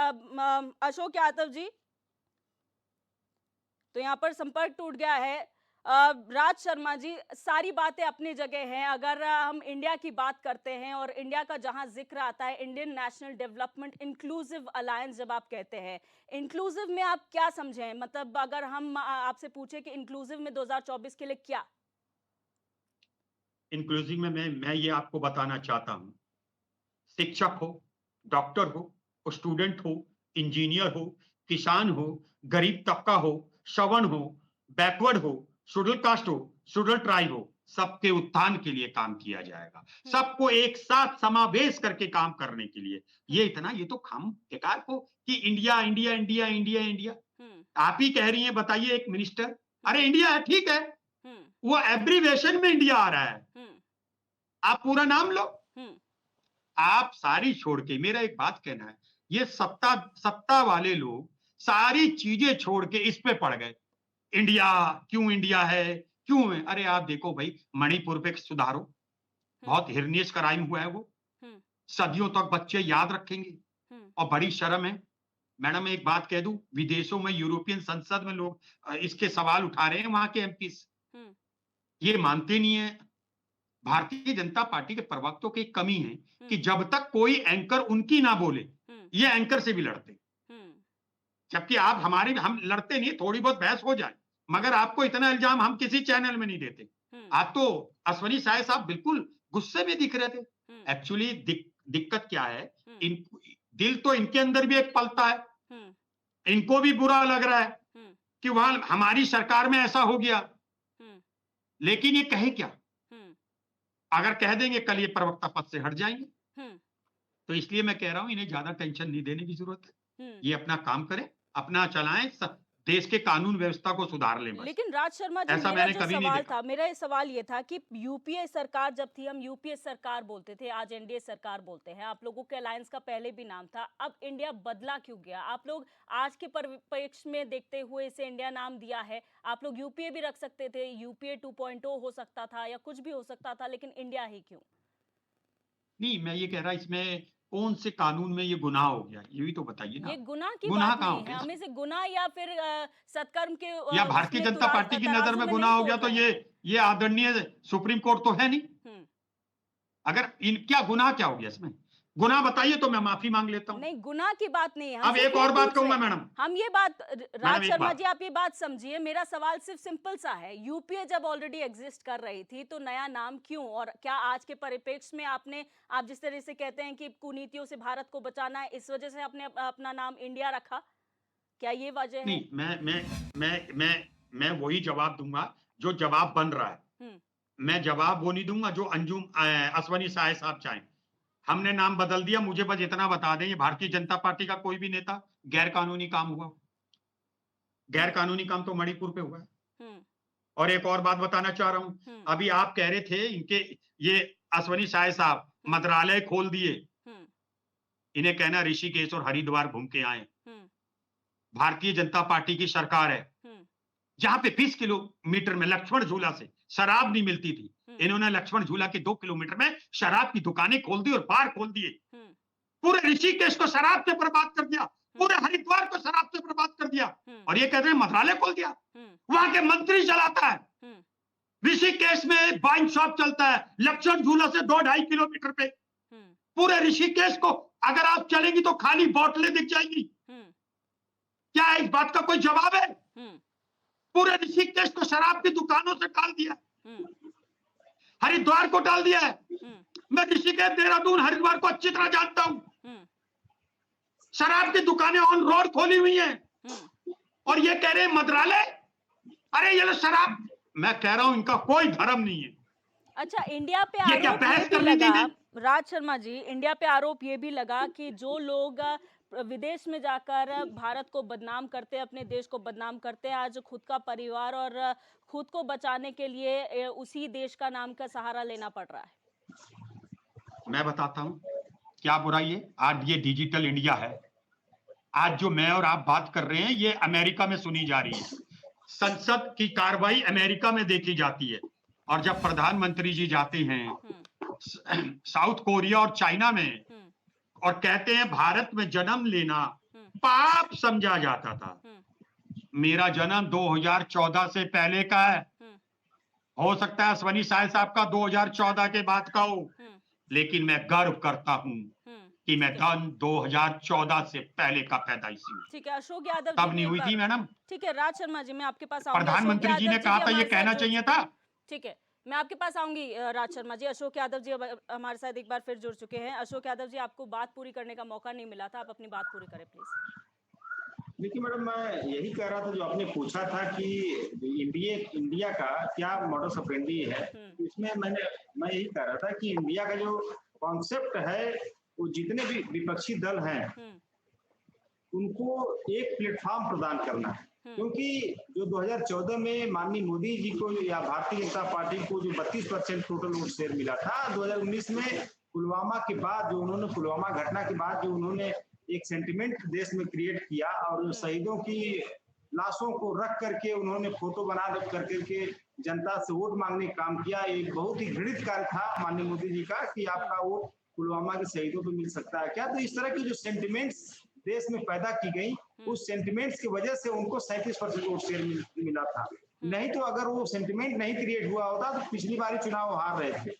अशोक यादव जी, तो यहाँ पर संपर्क टूट गया है। राज शर्मा जी, सारी बातें अपनी जगह हैं। अगर हम इंडिया की बात करते हैं और इंडिया का जहां जिक्र आता है, Indian national development inclusive alliance जब आप कहते हैं, इंक्लूसिव में आप क्या समझें? मतलब अगर हम आपसे पूछे कि इंक्लूसिव में 2024 के लिए क्या? इंक्लूसिव में मैं ये आपको बताना चाहता हूं, शिक्षक हो, डॉक्टर हो, स्टूडेंट हो, इंजीनियर हो, किसान हो, गरीब तबका हो, श्रवण हो, बैकवर्ड हो, शेड्यूल कास्ट हो, शेड्यूल ट्राइब हो, सबके उत्थान के लिए काम किया जाएगा। सबको एक साथ समावेश करके काम करने के लिए। ये तो खाम बेकार हो कि India India India India India. आप ही कह रही हैं, बताइए एक मिनिस्टर, अरे इंडिया है, ठीक है, वो एब्रीवेशन में इंडिया आ रहा है, आप पूरा नाम लो। आप सारी छोड़ के, मेरा एक बात कहना है, ये सत्ता वाले लोग सारी चीजें छोड़ के इस पे पड़ गए। इंडिया क्यों इंडिया है, क्यों है? अरे आप देखो भाई, मणिपुर पे सुधारो, बहुत हिरनियस क्राइम हुआ है वो, सदियों तक बच्चे याद रखेंगे। और बड़ी शर्म है मैडम, एक बात कह दूं, विदेशों में यूरोपियन संसद में लोग इसके सवाल उठा रहे हैं, वहां के एमपीस ये मानते नहीं है। भारतीय जनता पार्टी के प्रवक्तों की कमी है कि जब तक कोई एंकर उनकी ना बोले, ये एंकर से भी लड़ते, जबकि हम लड़ते नहीं, थोड़ी बहुत बहस हो जाए, मगर आपको इतना इल्जाम हम किसी चैनल में नहीं देते। आप तो अश्वनी साहे साहब बिल्कुल गुस्से में दिख रहे थे। एक्चुअली दिक्कत क्या है, दिल तो इनके अंदर भी एक पलता है, इनको भी बुरा लग रहा है कि वहां हमारी सरकार में ऐसा हो गया, लेकिन ये कहे क्या? अगर कह देंगे कल ये प्रवक्ता पद से हट जाएंगे। तो इसलिए मैं कह रहा हूं, इन्हें ज्यादा टेंशन नहीं देने की जरूरत है, ये अपना काम करें, अपना चलाएं, देश के कानून व्यवस्था को सुधार लें बस। लेकिन राज शर्मा जी, ऐसा मेरा मैंने जो कभी नहीं सवाल देखा। था, मेरा ये सवाल ये था कि यूपीए सरकार जब थी, हम यूपीए सरकार बोलते थे, आज एनडीए सरकार बोलते हैं। आप लोगों के अलायंस का पहले भी नाम था, अब इंडिया बदला क्यों गया? आप लोग आज के परिप्रेक्ष्य में देखते हुए इसे इंडिया नाम दिया है। आप लोग यूपीए भी रख सकते थे, यूपीए 2.0 हो सकता था या कुछ भी हो सकता था, लेकिन इंडिया ही क्यों? नहीं, मैं ये कह रहा, इसमें कौन से कानून में ये गुनाह हो गया, ये भी तो बताइए ना। ये गुनाह की गुनाह बात कहाँ नहीं हो है, गया? हमें से गुनाह या फिर सत्कर्म के या भारतीय जनता पार्टी की नजर में गुनाह हो गया तो ये आदरणीय सुप्रीम कोर्ट तो है नहीं। अगर क्या गुनाह क्या हो गया इसमें? गुनाह बताइए तो मैं माफी मांग लेता हूँ। नहीं, गुनाह की बात नहीं है। हम अब सिर्फ एक ये और बात पूछ कहूंगा रहे हैं। मैडम। हम ये बात राज एक शर्मा बात। जी, आप ये बात समझिए, मेरा सवाल सिर्फ सिंपल सा है। यूपीए जब ऑलरेडी एग्जिस्ट कर रही थी तो नया नाम क्यों? और क्या आज के परिप्रेक्ष्य में आप जिस तरह से कहते हैं कि कुनीतियों से भारत को बचाना है, इस वजह से आपने अपना नाम इंडिया रखा? क्या ये वजह है? नहीं, मैं वही जवाब दूंगा जो जवाब बन रहा है। हम्म मैं जवाब वो नहीं दूंगा जो अंजुम अश्वनी साय साहब चाहें। हमने नाम बदल दिया, मुझे बस इतना बता दें, ये भारतीय जनता पार्टी का कोई भी नेता गैर कानूनी काम हुआ? गैर कानूनी काम तो मणिपुर पे हुआ है। हम्म और एक और बात बताना चाह रहा हूं, हम्म अभी आप कह रहे थे इनके ये अश्वनी साय साहब मंत्रालय खोल दिए, हम्म इन्हें कहना ऋषिकेश और हरिद्वार घूम के आए। हम्म भारतीय जनता पार्टी की सरकार है, हम्म जहां पे 20 किलोमीटर में लक्ष्मण झूला से शराब नहीं मिलती थी, इन्होंने लक्ष्मण झूला के 2 किलोमीटर में शराब की दुकानें खोल दी और बार खोल दिए। हम्म पूरे ऋषिकेश को शराब से बर्बाद कर दिया, पूरे हरिद्वार को शराब से बर्बाद कर दिया, और ये कहते हैं मंत्रालय खोल दिया। वहां के मंत्री चलाता है। ऋषिकेश में वाइन शॉप चलता है, लक्ष्मण झूला से 2-2.5 किलोमीटर पे। पूरे ऋषिकेश को अगर आप चलेंगी तो खाली बोतलें दिख जाएंगी। क्या इस बात का कोई जवाब है? पूरे ऋषिकेश को शराब की दुकानों से डाल दिया, हरिद्वार को डाल दिया है। मैं ऋषिकेश, देहरादून, हरिद्वार को अच्छी तरह जानता हूं। शराब की दुकानें ऑन रोड खोली हुई हैं, और ये कह रहे हैं मंत्रालय। अरे ये लो शराब, मैं कह रहा हूं इनका कोई धर्म नहीं है। अच्छा, इंडिया पे ये क्या आरोप बहस ये भी करने की लगा, नहीं? राज शर्मा जी, इंडिया पे आरोप ये भी लगा कि जो लोग विदेश में जाकर भारत को बदनाम करते हैं, अपने देश को बदनाम करते हैं, आज खुद का परिवार और खुद को बचाने के लिए उसी देश का नाम का सहारा लेना पड़ रहा है। मैं बताता हूं क्या बुराई है। आज ये डिजिटल इंडिया है। आज जो मैं और आप बात कर रहे हैं ये अमेरिका में सुनी जा रही है, संसद की कार्रवाई अमेरिका में देखी जाती है, और जब प्रधानमंत्री जी जाते हैं साउथ कोरिया और चाइना में और कहते हैं भारत में जन्म लेना पाप समझा जाता था। मेरा जन्म 2014 से पहले का है, हो सकता है अश्वनी साय साहब का 2014 के बाद का हो, लेकिन मैं गर्व करता हूं कि मैं 2014 से पहले का पैदाइशी हूं। ठीक है, अशोक यादव तब जी नहीं एक हुई बार- थी मैडम। ठीक है, राज शर्मा जी, मैं आपके पास आऊंगी। प्रधानमंत्री जी ने कहा था ये कहना चाहिए था। ठीक है, मैं आपके पास आऊंगी राज शर्मा जी। अशोक यादव जी अब हमारे साथ एक बार फिर जुड़ चुके हैं। अशोक यादव जी, आपको बात पूरी करने का मौका नहीं मिला था, आप अपनी बात पूरी करें प्लीज। देखिए मैडम, मैं यही कह रहा था, जो आपने पूछा था कि इंडिया का क्या मॉडस ऑपरेंडी है, तो इसमें मैं यही कह रहा था कि इंडिया का जो कॉन्सेप्ट है, वो जितने भी विपक्षी दल हैं उनको एक प्लेटफॉर्म प्रदान करना है। क्योंकि जो 2014 में माननीय मोदी जी को या भारतीय जनता पार्टी को जो 32% टोटल वोट शेयर मिला था, 2019 में पुलवामा के बाद, जो उन्होंने पुलवामा घटना के बाद जो उन्होंने एक सेंटिमेंट देश में क्रिएट किया, और शहीदों की लाशों को रख करके उन्होंने फोटो बना करके जनता से वोट मांगने का काम किया। एक बहुत ही घृणित कार्य था माननीय मोदी जी का कि आपका वोट पुलवामा के शहीदों पे मिल सकता है क्या। तो इस तरह की जो सेंटिमेंट्स देश में पैदा की गई, उस सेंटिमेंट्स की वजह से उनको 37% वोट शेयर मिला था। नहीं तो अगर वो सेंटिमेंट नहीं क्रिएट हुआ होता तो पिछली बार चुनाव हार रहे थे।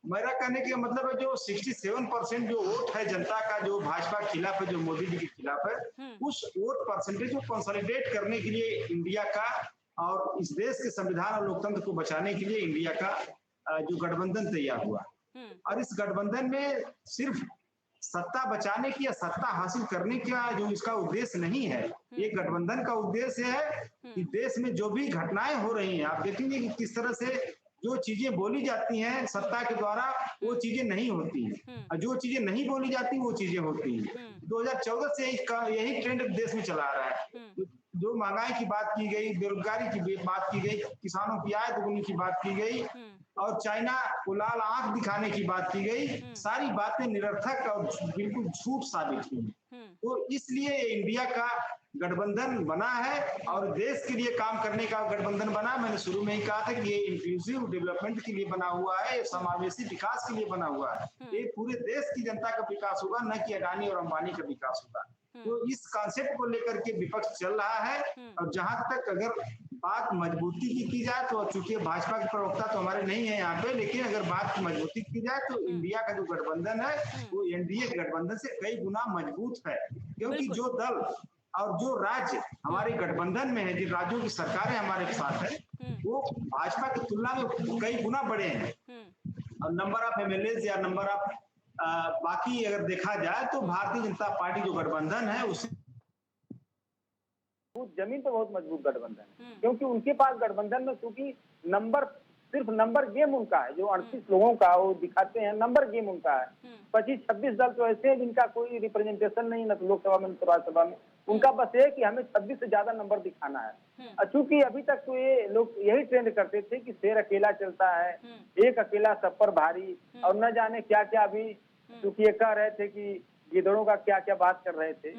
मेरा कहने का मतलब है, जो 67% जो वोट है जनता का, जो भाजपा के खिलाफ है, जो मोदी जी के खिलाफ है, उस वोट परसेंटेज को कंसोलिडेट करने के लिए इंडिया का, और इस देश के संविधान और लोकतंत्र को बचाने के लिए इंडिया का जो गठबंधन तैयार हुआ, और इस गठबंधन में सिर्फ सत्ता बचाने की या सत्ता हासिल करने का जो इसका उद्देश्य नहीं है। ये गठबंधन का उद्देश्य है कि देश में जो भी घटनाएं हो रही हैं, आप देखेंगे कि किस तरह से जो चीजें बोली जाती हैं सत्ता के द्वारा, वो चीजें नहीं होती हैं, और जो चीजें नहीं बोली जाती वो चीजें होती हैं। 2014 से यही ट्रेंड देश में चला आ रहा है। जो महंगाई की बात की गई, बेरोजगारी की बात की गई, किसानों की आय दोगुनी की बात की गई, और चाइना को लाल आंख दिखाने की बात की गई, सारी बातें निरर्थक और बिल्कुल झूठ साबित हुई। तो इसलिए इंडिया का गठबंधन बना है, और देश के लिए काम करने का गठबंधन बना। मैंने शुरू में ही कहा था कि ये इंक्लूसिव डेवलपमेंट के लिए बना हुआ है, समावेशी विकास के लिए बना हुआ है। ये पूरे देश की जनता का विकास होगा, न कि अडानी और अंबानी का विकास होगा। तो इस कॉन्सेप्ट को लेकर के विपक्ष चल रहा है, और जहां तक अगर बात मजबूती की जाए तो, चूंकि भाजपा के प्रवक्ता तो हमारे नहीं है यहाँ पे, लेकिन अगर बात मजबूती की जाए तो इंडिया का जो गठबंधन है वो एनडीए गठबंधन से कई गुना मजबूत है, क्योंकि जो दल और जो राज्य हमारे गठबंधन में है, जिन राज्यों की सरकारें हमारे साथ है, वो भाजपा की तुलना में कई गुना बड़े हैं। और नंबर ऑफ एमएलए या नंबर ऑफ बाकी अगर देखा जाए तो भारतीय जनता पार्टी जो गठबंधन है उससे जमीन पे बहुत मजबूत गठबंधन है, क्योंकि उनके पास गठबंधन में चूंकि नंबर, सिर्फ नंबर गेम उनका है, जो 38 लोगों का वो दिखाते हैं, नंबर गेम उनका है। 25-26 दल तो ऐसे हैं जिनका कोई रिप्रेजेंटेशन नहीं, न तो लोकसभा में न तो राज्यसभा में। उनका बस ये कि हमें 26 से ज्यादा नंबर दिखाना है। चूंकि अभी तक तो ये लोग यही ट्रेंड करते थे कि शेर अकेला चलता है, एक अकेला सब पर भारी, और न जाने क्या क्या। अभी चूंकि ये कह रहे थे कि गिदड़ों का क्या क्या बात कर रहे थे।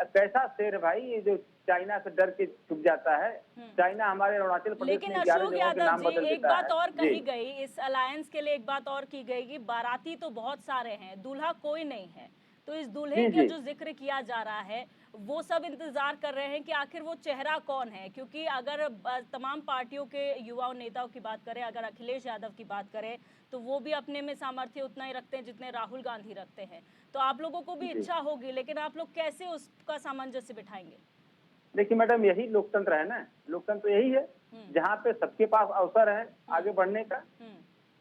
कैसा शेर भाई, ये जो चाइना से डर के छुप जाता है। चाइना हमारे अरुणाचल प्रदेश लेकिन में 11 अशोक जगहों के यादव नाम जी, बदल एक देता बात है। और जी। कही गई इस अलायंस के लिए, एक बात और की गई कि बाराती तो बहुत सारे हैं, दूल्हा कोई नहीं है। तो इस दूल्हे जी, का जी। जो जिक्र किया जा रहा है, वो सब इंतजार कर रहे हैं कि आखिर वो चेहरा कौन है। क्योंकि अगर तमाम पार्टियों के युवा नेताओं की बात करें, अगर अखिलेश यादव की बात करें, तो वो भी अपने में सामर्थ्य उतना ही रखते हैं जितने राहुल गांधी रखते हैं। तो आप लोगों को भी इच्छा होगी, लेकिन आप लोग कैसे उसका सामंजस्य बिठाएंगे? देखिए मैडम, यही लोकतंत्र है ना। लोकतंत्र यही है जहाँ पे सबके पास अवसर है आगे बढ़ने का।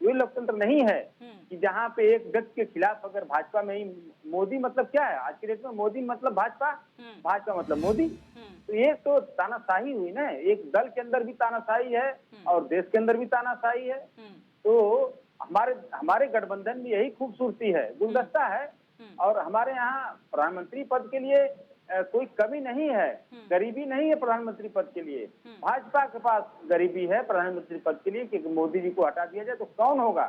ये लोकतंत्र नहीं है कि जहाँ पे एक व्यक्ति के खिलाफ अगर भाजपा में ही, मोदी मतलब क्या है आज के डेट में, मोदी मतलब भाजपा, भाजपा मतलब मोदी। तो ये तो तानाशाही हुई ना, एक दल के अंदर भी तानाशाही है और देश के अंदर भी तानाशाही है। तो हमारे गठबंधन में यही खूबसूरती है, गुलदस्ता है। और हमारे यहाँ प्रधानमंत्री पद के लिए कोई कमी नहीं है, गरीबी नहीं है प्रधानमंत्री पद के लिए। भाजपा के पास गरीबी है प्रधानमंत्री पद के लिए कि मोदी जी को हटा दिया जाए तो कौन होगा।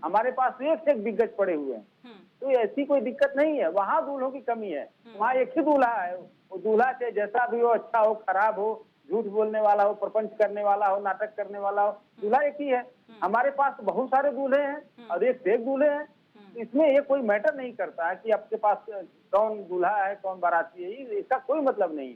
हमारे पास एक से एक दिग्गज पड़े हुए हैं, तो ऐसी कोई दिक्कत नहीं है। वहाँ दूल्हों की कमी है, वहाँ एक ही दूल्हा है। वो दूल्हा चाहे जैसा भी हो, अच्छा हो खराब हो, झूठ बोलने वाला हो, प्रपंच करने वाला हो, नाटक करने वाला हो, दूल्हा एक ही है। हमारे पास बहुत सारे दूल्हे हैं और एक से एक दूल्हे हैं। इसमें ये कोई मैटर नहीं करता है कि आपके पास कौन दूल्हा है कौन बाराती है, इसका कोई मतलब नहीं।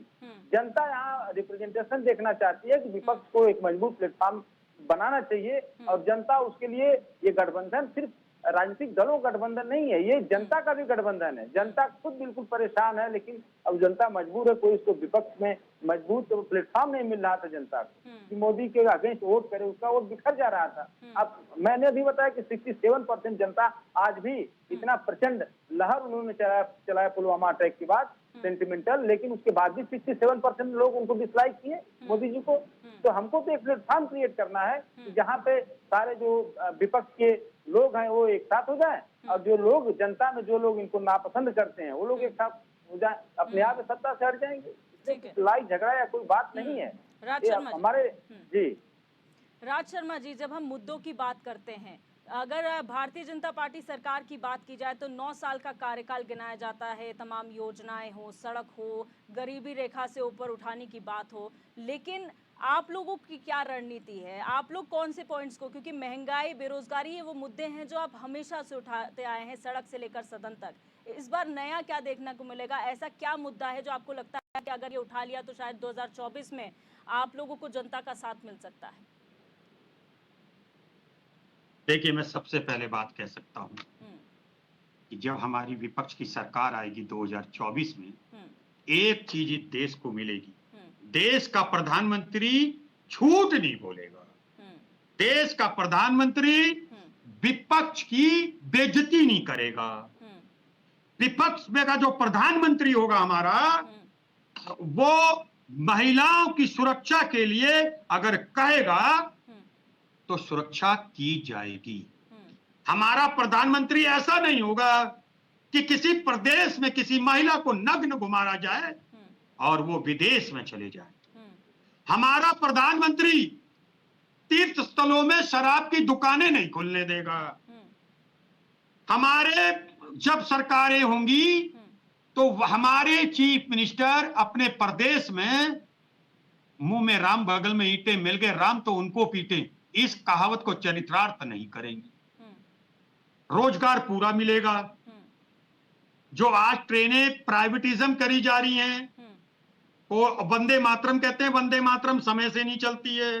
जनता यहाँ रिप्रेजेंटेशन देखना चाहती है कि विपक्ष को एक मजबूत प्लेटफॉर्म बनाना चाहिए, और जनता उसके लिए, ये गठबंधन सिर्फ राजनीतिक दलों गठबंधन नहीं है, ये जनता का भी गठबंधन है। जनता खुद बिल्कुल परेशान है, लेकिन अब जनता मजबूर है। कोई इसको विपक्ष में मजबूत प्लेटफॉर्म नहीं मिल रहा था जनता को कि मोदी के अगेंस्ट वोट करे, उसका वोट बिखर जा रहा था। अब मैंने भी बताया कि 67% जनता आज भी, इतना प्रचंड लहर उन्होंने चलाया पुलवामा अटैक के बाद, सेंटिमेंटल, लेकिन उसके बाद भी 67% लोग उनको डिसलाइक किए मोदी जी को। तो हमको तो एक प्लेटफॉर्म क्रिएट करना है जहाँ पे सारे जो विपक्ष के लोग हैं वो एक साथ हो जाएं, और जो लोग जनता में, जो लोग इनको नापसंद करते हैं, वो लोग एक साथ हो जाएं, अपने आप सत्ता से हट जाएंगे। लड़ाई झगड़ा या कोई बात नहीं है राज ये शर्मा जी। हमारे। जी राज शर्मा जी, जब हम मुद्दों की बात करते हैं, अगर भारतीय जनता पार्टी सरकार की बात की जाए तो 9 साल का कार्यकाल गिनाया जाता है। तमाम योजनाएं हो, सड़क हो, गरीबी रेखा से ऊपर उठाने की बात हो, लेकिन आप लोगों की क्या रणनीति है? आप लोग कौन से पॉइंट्स को, क्योंकि महंगाई, बेरोजगारी, ये वो मुद्दे हैं जो आप हमेशा से उठाते आए हैं, सड़क से लेकर सदन तक। इस बार नया क्या देखने को मिलेगा? ऐसा क्या मुद्दा है जो आपको लगता है कि अगर ये उठा लिया तो शायद 2024 में आप लोगों को जनता का साथ मिल सकता है? देखिए, मैं सबसे पहले बात कह सकता हूँ कि जब हमारी विपक्ष की सरकार आएगी 2024 में, एक चीज इस देश को मिलेगी, देश का प्रधानमंत्री झूठ नहीं बोलेगा, देश का प्रधानमंत्री विपक्ष की बेइज्जती नहीं करेगा। विपक्ष में का जो प्रधानमंत्री होगा हमारा, वो महिलाओं की सुरक्षा के लिए अगर कहेगा तो सुरक्षा की जाएगी। हमारा प्रधानमंत्री ऐसा नहीं होगा कि किसी प्रदेश में किसी महिला को नग्न घुमाया जाए और वो विदेश में चले जाए। हमारा प्रधानमंत्री तीर्थ स्थलों में शराब की दुकानें नहीं खुलने देगा। हमारे जब सरकारें होंगी तो हमारे चीफ मिनिस्टर अपने प्रदेश में मुंह में राम बगल में ईंटें मिल गए राम तो उनको पीटे, इस कहावत को चरितार्थ नहीं करेंगे। रोजगार पूरा मिलेगा। जो आज ट्रेनें प्राइवेटिज्म करी जा रही हैं, वो वंदे मातरम कहते हैं, वंदे मातरम समय से नहीं चलती है।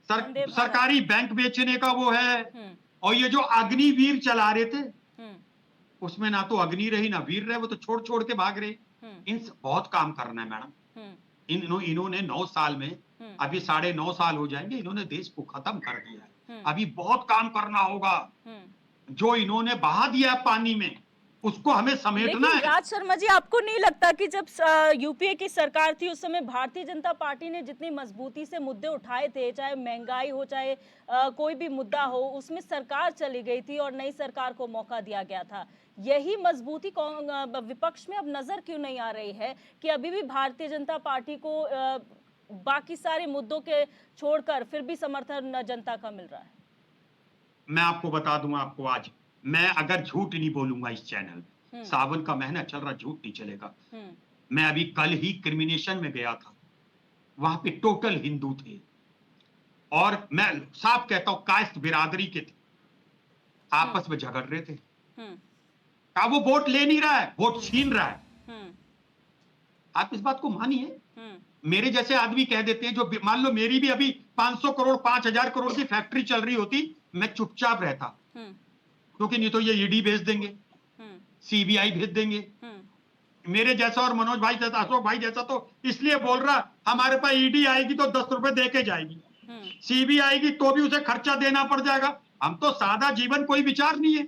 वंदे भारत। सरकारी बैंक बेचने का वो है। और ये जो अग्निवीर चला रहे थे, उसमें ना तो अग्नि रही ना वीर रहे, वो तो छोड़ छोड़ के भाग रहे। इन बहुत काम करना है मैडम। इन्होंने 9 साल में, अभी 9.5 साल हो जाएंगे, इन्होंने देश को खत्म कर दिया है। अभी बहुत काम करना होगा। जो इन्होंने बहा दिया है पानी में, उसको हमें समेटना लेकिन है। राज शर्मा जी, आपको नहीं लगता कि जब यूपीए की सरकार थी उस समय भारतीय जनता पार्टी ने जितनी मजबूती से मुद्दे उठाए थे, चाहे महंगाई हो, चाहे कोई भी मुद्दा हो, उसमें सरकार चली गई थी और नई सरकार को मौका दिया गया था। यही मजबूती विपक्ष में अब नजर क्यों नहीं आ रही है कि अभी भी भारतीय जनता पार्टी को बाकी सारे मुद्दों के छोड़कर फिर भी समर्थन जनता का मिल रहा है? मैं आपको बता दूं, आपको आज मैं अगर झूठ नहीं बोलूंगा इस चैनल में, सावन का महीना चल रहा, झूठ नहीं चलेगा। मैं अभी कल ही क्रिमिनेशन में गया था, वहां पे टोटल हिंदू थे और मैं साफ कहता हूं कास्ट बिरादरी के थे, आपस में झगड़ रहे थे। क्या वो वोट ले नहीं रहा है, वोट छीन रहा है। आप इस बात को मानिए। मेरे जैसे आदमी कह देते हैं, जो मान लो मेरी भी अभी 500 करोड़ 5,000 करोड़ की फैक्ट्री चल रही होती, मैं चुपचाप रहता, क्योंकि नहीं तो ये ईडी भेज देंगे, सीबीआई भेज देंगे। मेरे जैसा और मनोज भाई जैसा, अशोक भाई जैसा तो इसलिए बोल रहा, हमारे पास ईडी आएगी तो 10 रुपए दे के जाएगी, सीबीआई आएगी तो भी उसे खर्चा देना पड़ जाएगा। हम तो सादा जीवन, कोई विचार नहीं है।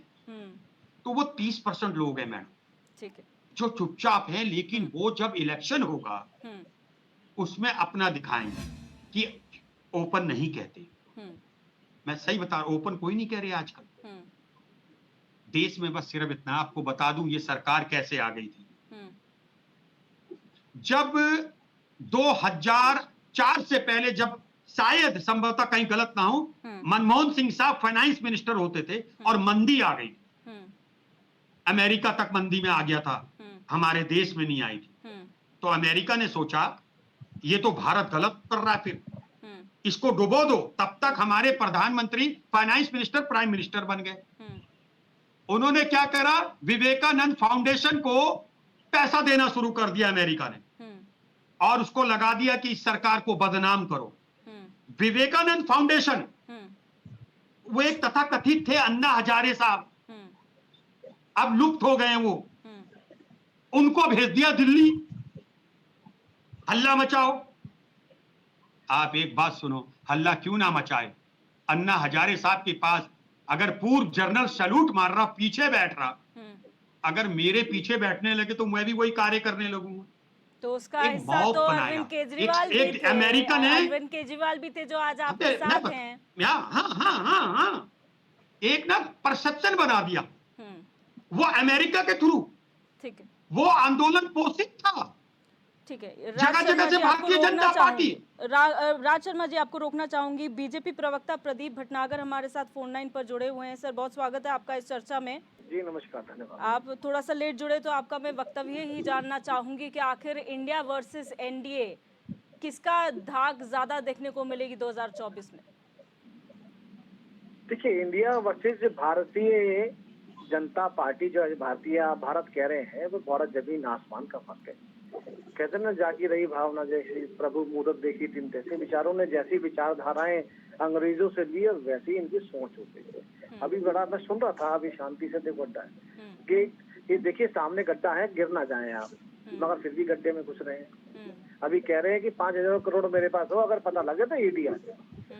तो वो 30% लोग हैं मैडम, ठीक है, जो चुपचाप है। लेकिन वो जब इलेक्शन होगा उसमें अपना दिखाएंगे कि ओपन नहीं कहते। मैं सही बता रहा हूं, ओपन कोई नहीं कह रहे आजकल देश में। बस सिर्फ इतना आपको बता दूं, ये सरकार कैसे आ गई थी। जब 2004 से पहले, जब शायद संभवतः कहीं गलत ना हो, मनमोहन सिंह साहब फाइनेंस मिनिस्टर होते थे और मंदी आ गई, अमेरिका तक मंदी में आ गया था, हमारे देश में नहीं आई थी। तो अमेरिका ने सोचा ये तो भारत गलत कर रहा है, फिर इसको डुबो दो। तब तक हमारे प्रधानमंत्री फाइनेंस मिनिस्टर प्राइम मिनिस्टर बन गए। उन्होंने क्या करा, विवेकानंद फाउंडेशन को पैसा देना शुरू कर दिया अमेरिका ने, और उसको लगा दिया कि इस सरकार को बदनाम करो। विवेकानंद फाउंडेशन, वो एक तथाकथित थे अन्ना हजारे साहब, अब लुप्त हो गए हैं वो, उनको भेज दिया दिल्ली, हल्ला मचाओ। आप एक बात सुनो, हल्ला क्यों ना मचाए, अन्ना हजारे साहब के पास अगर पूर्व जनरल सैल्यूट मार रहा, पीछे बैठ रहा, अगर मेरे पीछे बैठने लगे तो मैं भी वही कार्य करने लगूंगा। तो उसका हिस्सा तो अरविंद केजरीवाल भी थे। अमेरिकन है, अरविंद केजरीवाल भी थे जो आज आपके साथ हैं। हाँ, एक ना परसेप्शन बना दिया वो अमेरिका के थ्रू। ठीक है, वो आंदोलन पोषित था, ठीक है। जगह जगह से भारतीय जनता पार्टी। राज शर्मा जी, आपको रोकना चाहूंगी। बीजेपी प्रवक्ता प्रदीप भटनागर हमारे साथ फोन लाइन पर जुड़े हुए हैं। सर, बहुत स्वागत है आपका इस चर्चा में। जी नमस्कार, धन्यवाद। आप थोड़ा सा लेट जुड़े तो आपका मैं वक्तव्य ही जानना चाहूंगी कि आखिर इंडिया वर्सेस एनडीए किसका धाक ज्यादा देखने को मिलेगी 2024 में? देखिए, India versus Bharatiya Janata party, जो भारत कह रहे हैं, वो बहुत जमीन आसमान का फर्क है। कहते ना, जागी रही भावना जैसी प्रभु मूरत देखी तीन तैसे। विचारों ने जैसी विचारधाराएं अंग्रेजों से ली, और वैसी इनकी सोच हो गई है। अभी बड़ा मैं सुन रहा था, अभी शांति से देखो गड्ढा है कि ये देखिए सामने गड्ढा है, गिर ना जाए आप, मगर फिर भी गड्ढे में घुस रहे हैं। अभी कह रहे हैं कि 5,000 करोड़ मेरे पास हो, अगर पता लगे तो ईडी आ जाए।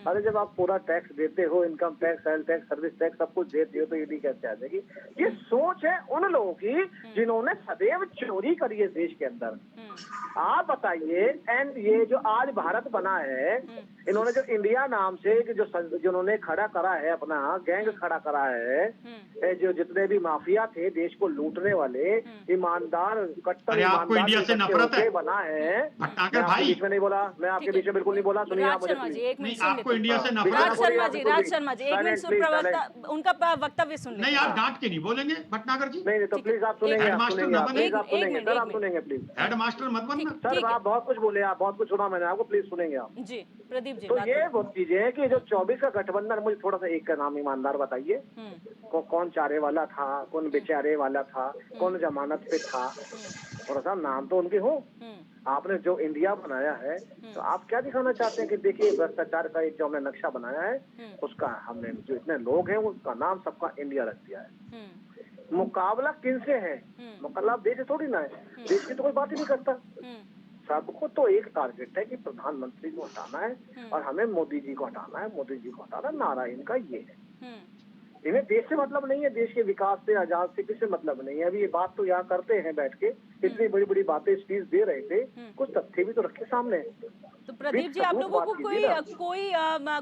अरे जब आप पूरा टैक्स देते हो, income tax, sale tax, service tax, सब कुछ देते हो, तो ईडी कैसे आ जाएगी? ये सोच है उन लोगों की जिन्होंने सदैव चोरी करी है देश के अंदर। आप बताइए, एंड ये जो आज भारत बना है, इन्होंने जो इंडिया नाम से जिन्होंने खड़ा करा है, अपना गैंग खड़ा करा है, जो जितने भी माफिया थे देश को लूटने वाले, ईमानदार, कट्टर आपको इंडिया से नफरत है बना है। भटनागर भाई, बीच में नहीं बोला, मैं आपके बीच में बिल्कुल नहीं बोला। सुनिए आप मुझे, आपको इंडिया से नफरत। राज शर्मा जी 1 मिनट प्रवक्ता उनका वक्तव्य सुन लें। नहीं, आप डांट के नहीं बोलेंगे भटनागर जी। नहीं तो प्लीज आप सुनेंगे, हेडमास्टर आप सुनेंगे प्लीज। हेडमास्टर मत बनना सर, आप बहुत कुछ बोले, आप बहुत कुछ सुना मैंने आपको, प्लीज सुनेंगे आप जी। प्रदीप जी, तो ये वो चीजें है कि जो 24 का गठबंधन, मुझे थोड़ा सा एक का नाम ईमानदार बताइए, कौन चारे वाला था, कौन बेचारे वाला था, कौन जमानत पे था, थोड़ा सा नाम तो उनके हो। आपने जो इंडिया बनाया है तो आप क्या दिखाना चाहते हैं कि देखिए भ्रष्टाचार का एक जो हमने नक्शा बनाया है उसका हमने जो इतने लोग हैं उसका नाम सबका इंडिया रख दिया है। मुकाबला किनसे है? मुकाबला देश से थोड़ी ना है, देश की तो कोई बात ही नहीं करता। सबको तो एक टारगेट है कि प्रधानमंत्री को हटाना है और हमें मोदी जी को हटाना है, मोदी जी को हटाना, नारा इनका ये है। इन्हें देश से मतलब नहीं है, देश के विकास से, आजाद से किसी मतलब नहीं है। अभी ये बात तो यहाँ करते हैं बैठ के, इतनी बड़ी बड़ी बातें स्पीच दे रहे थे, कुछ तथ्य भी तो रखे सामने। तो प्रदीप जी, आप लोगों को कोई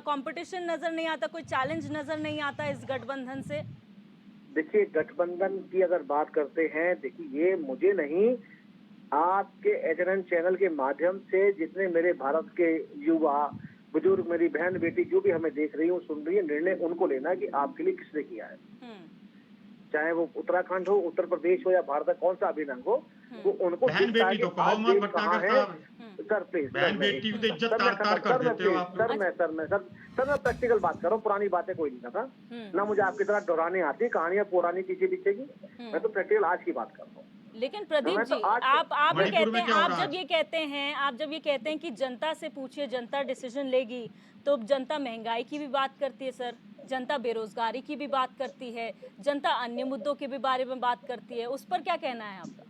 कंपटीशन नजर नहीं आता, कोई चैलेंज नजर नहीं आता इस गठबंधन से? देखिए, गठबंधन की अगर बात करते हैं, देखिए ये मुझे नहीं, आपके एचएनएन चैनल के माध्यम से जितने मेरे भारत के युवा बुजुर्ग, मेरी बहन बेटी जो भी हमें देख रही हूँ, सुन रही है, निर्णय उनको लेना है कि आपके लिए किसने किया है। चाहे वो उत्तराखंड हो, उत्तर प्रदेश हो या भारत का कौन सा अभिनंग हो, वो उनको बहन बेटी तो कहो मत भटनागर साहब, सर प्लीज, बहन बेटी को तो इज्जत तार कर देते हो आप लोग। सर मैं प्रैक्टिकल बात कर रहा हूँ, पुरानी बातें कोई नहीं करता ना, मुझे आपकी तरह दोहराने आती कहानियां पुरानी पीछे पीछे की। मैं तो प्रैक्टिकल आज की बात कर रहा हूँ। लेकिन प्रदीप जी, आप ये कहते हैं, आप जब ये कहते हैं कि जनता से पूछिए, जनता डिसीजन लेगी, तो जनता महंगाई की भी बात करती है सर, जनता बेरोजगारी की भी बात करती है, जनता अन्य मुद्दों के भी बारे में बात करती है, उस पर क्या कहना है आपका?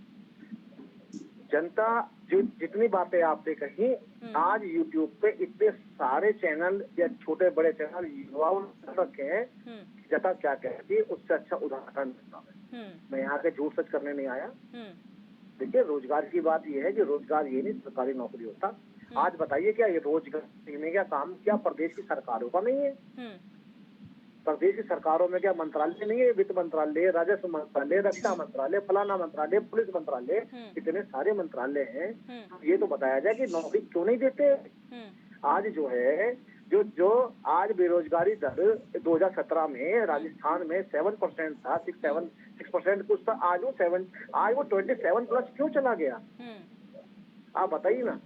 जनता जो जितनी बातें आपने कही, आज यूट्यूब पे इतने सारे चैनल या छोटे बड़े चैनल युवाओं ने रखे हैं, जनता क्या कहती है उससे अच्छा उदाहरण देता है। मैं यहाँ के झूठ सच करने नहीं आया। देखिए, रोजगार की बात यह है कि रोजगार ये नहीं सरकारी नौकरी होता। आज बताइए, क्या ये रोजगार देने का काम क्या प्रदेश की सरकारों का नहीं है? प्रदेश की सरकारों में क्या मंत्रालय नहीं है? वित्त मंत्रालय, राजस्व मंत्रालय, रक्षा मंत्रालय, फलाना मंत्रालय, पुलिस मंत्रालय, इतने सारे मंत्रालय हैं। ये तो बताया जाए कि नौकरी क्यों नहीं देते? आज जो है जो आज बेरोजगारी दर 2017 में राजस्थान में 7% था, 6% कुछ था, आज वो 27+ क्यों चला गया? आप बताइए ना।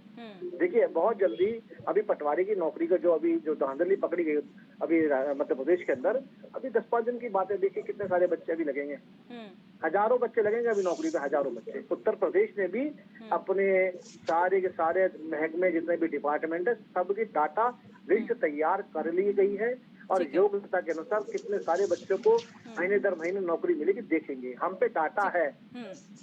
देखिए, बहुत जल्दी अभी पटवारी की नौकरी का जो धांधली पकड़ी गई अभी मध्य प्रदेश के अंदर, अभी 10-5 दिन की बात है, देखिए कितने सारे बच्चे अभी लगेंगे, हजारों बच्चे लगेंगे अभी नौकरी पे, हजारों बच्चे। उत्तर प्रदेश ने भी अपने सारे के सारे महकमे जितने भी डिपार्टमेंट है, सबकी डाटा लिस्ट तैयार कर ली गई है और योग्यता के अनुसार कितने सारे बच्चों को महीने दर महीने नौकरी मिलेगी देखेंगे। हम पे डाटा है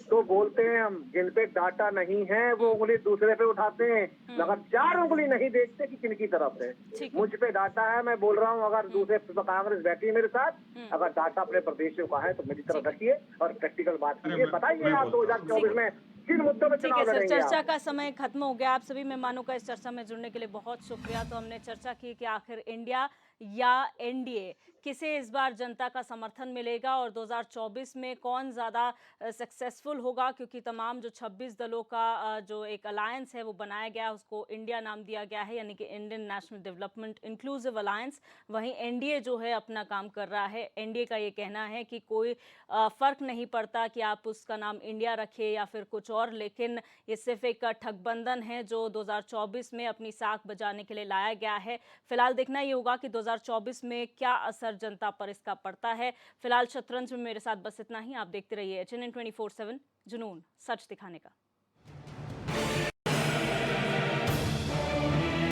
तो बोलते हैं हम, जिन पे डाटा नहीं है वो उंगली दूसरे पे उठाते हैं, मगर 4 उंगली नहीं देखते कि किनकी तरफ है। मुझ पे डाटा है, मैं बोल रहा हूँ, अगर दूसरे कांग्रेस बैठी है मेरे साथ, अगर डाटा अपने प्रदेश का है तो मेरी तरफ रखिए और प्रैक्टिकल बात कीजिए। बताइए आप 2024 में किन मुद्दों पर चुनाव लड़ेंगे? चर्चा का समय खत्म हो गया। आप सभी मेहमानों का इस चर्चा में जुड़ने के लिए बहुत शुक्रिया। तो हमने चर्चा की कि आखिर इंडिया या एनडीए किसे इस बार जनता का समर्थन मिलेगा और 2024 में कौन ज़्यादा सक्सेसफुल होगा, क्योंकि तमाम जो 26 दलों का जो एक अलायंस है वो बनाया गया है, उसको इंडिया नाम दिया गया है, यानी कि Indian national development inclusive alliance. वहीं एनडीए जो है अपना काम कर रहा है। एनडीए का ये कहना है कि कोई फ़र्क नहीं पड़ता कि आप उसका नाम इंडिया रखें या फिर कुछ और, लेकिन ये सिर्फ एक ठगबंधन है जो 2024 में अपनी साख बजाने के लिए लाया गया है। फिलहाल देखना ये होगा कि 2024 में क्या असर जनता पर इसका पड़ता है। फिलहाल शतरंज में मेरे साथ बस इतना ही। आप देखते रहिए HNN 24/7, जुनून सच दिखाने का।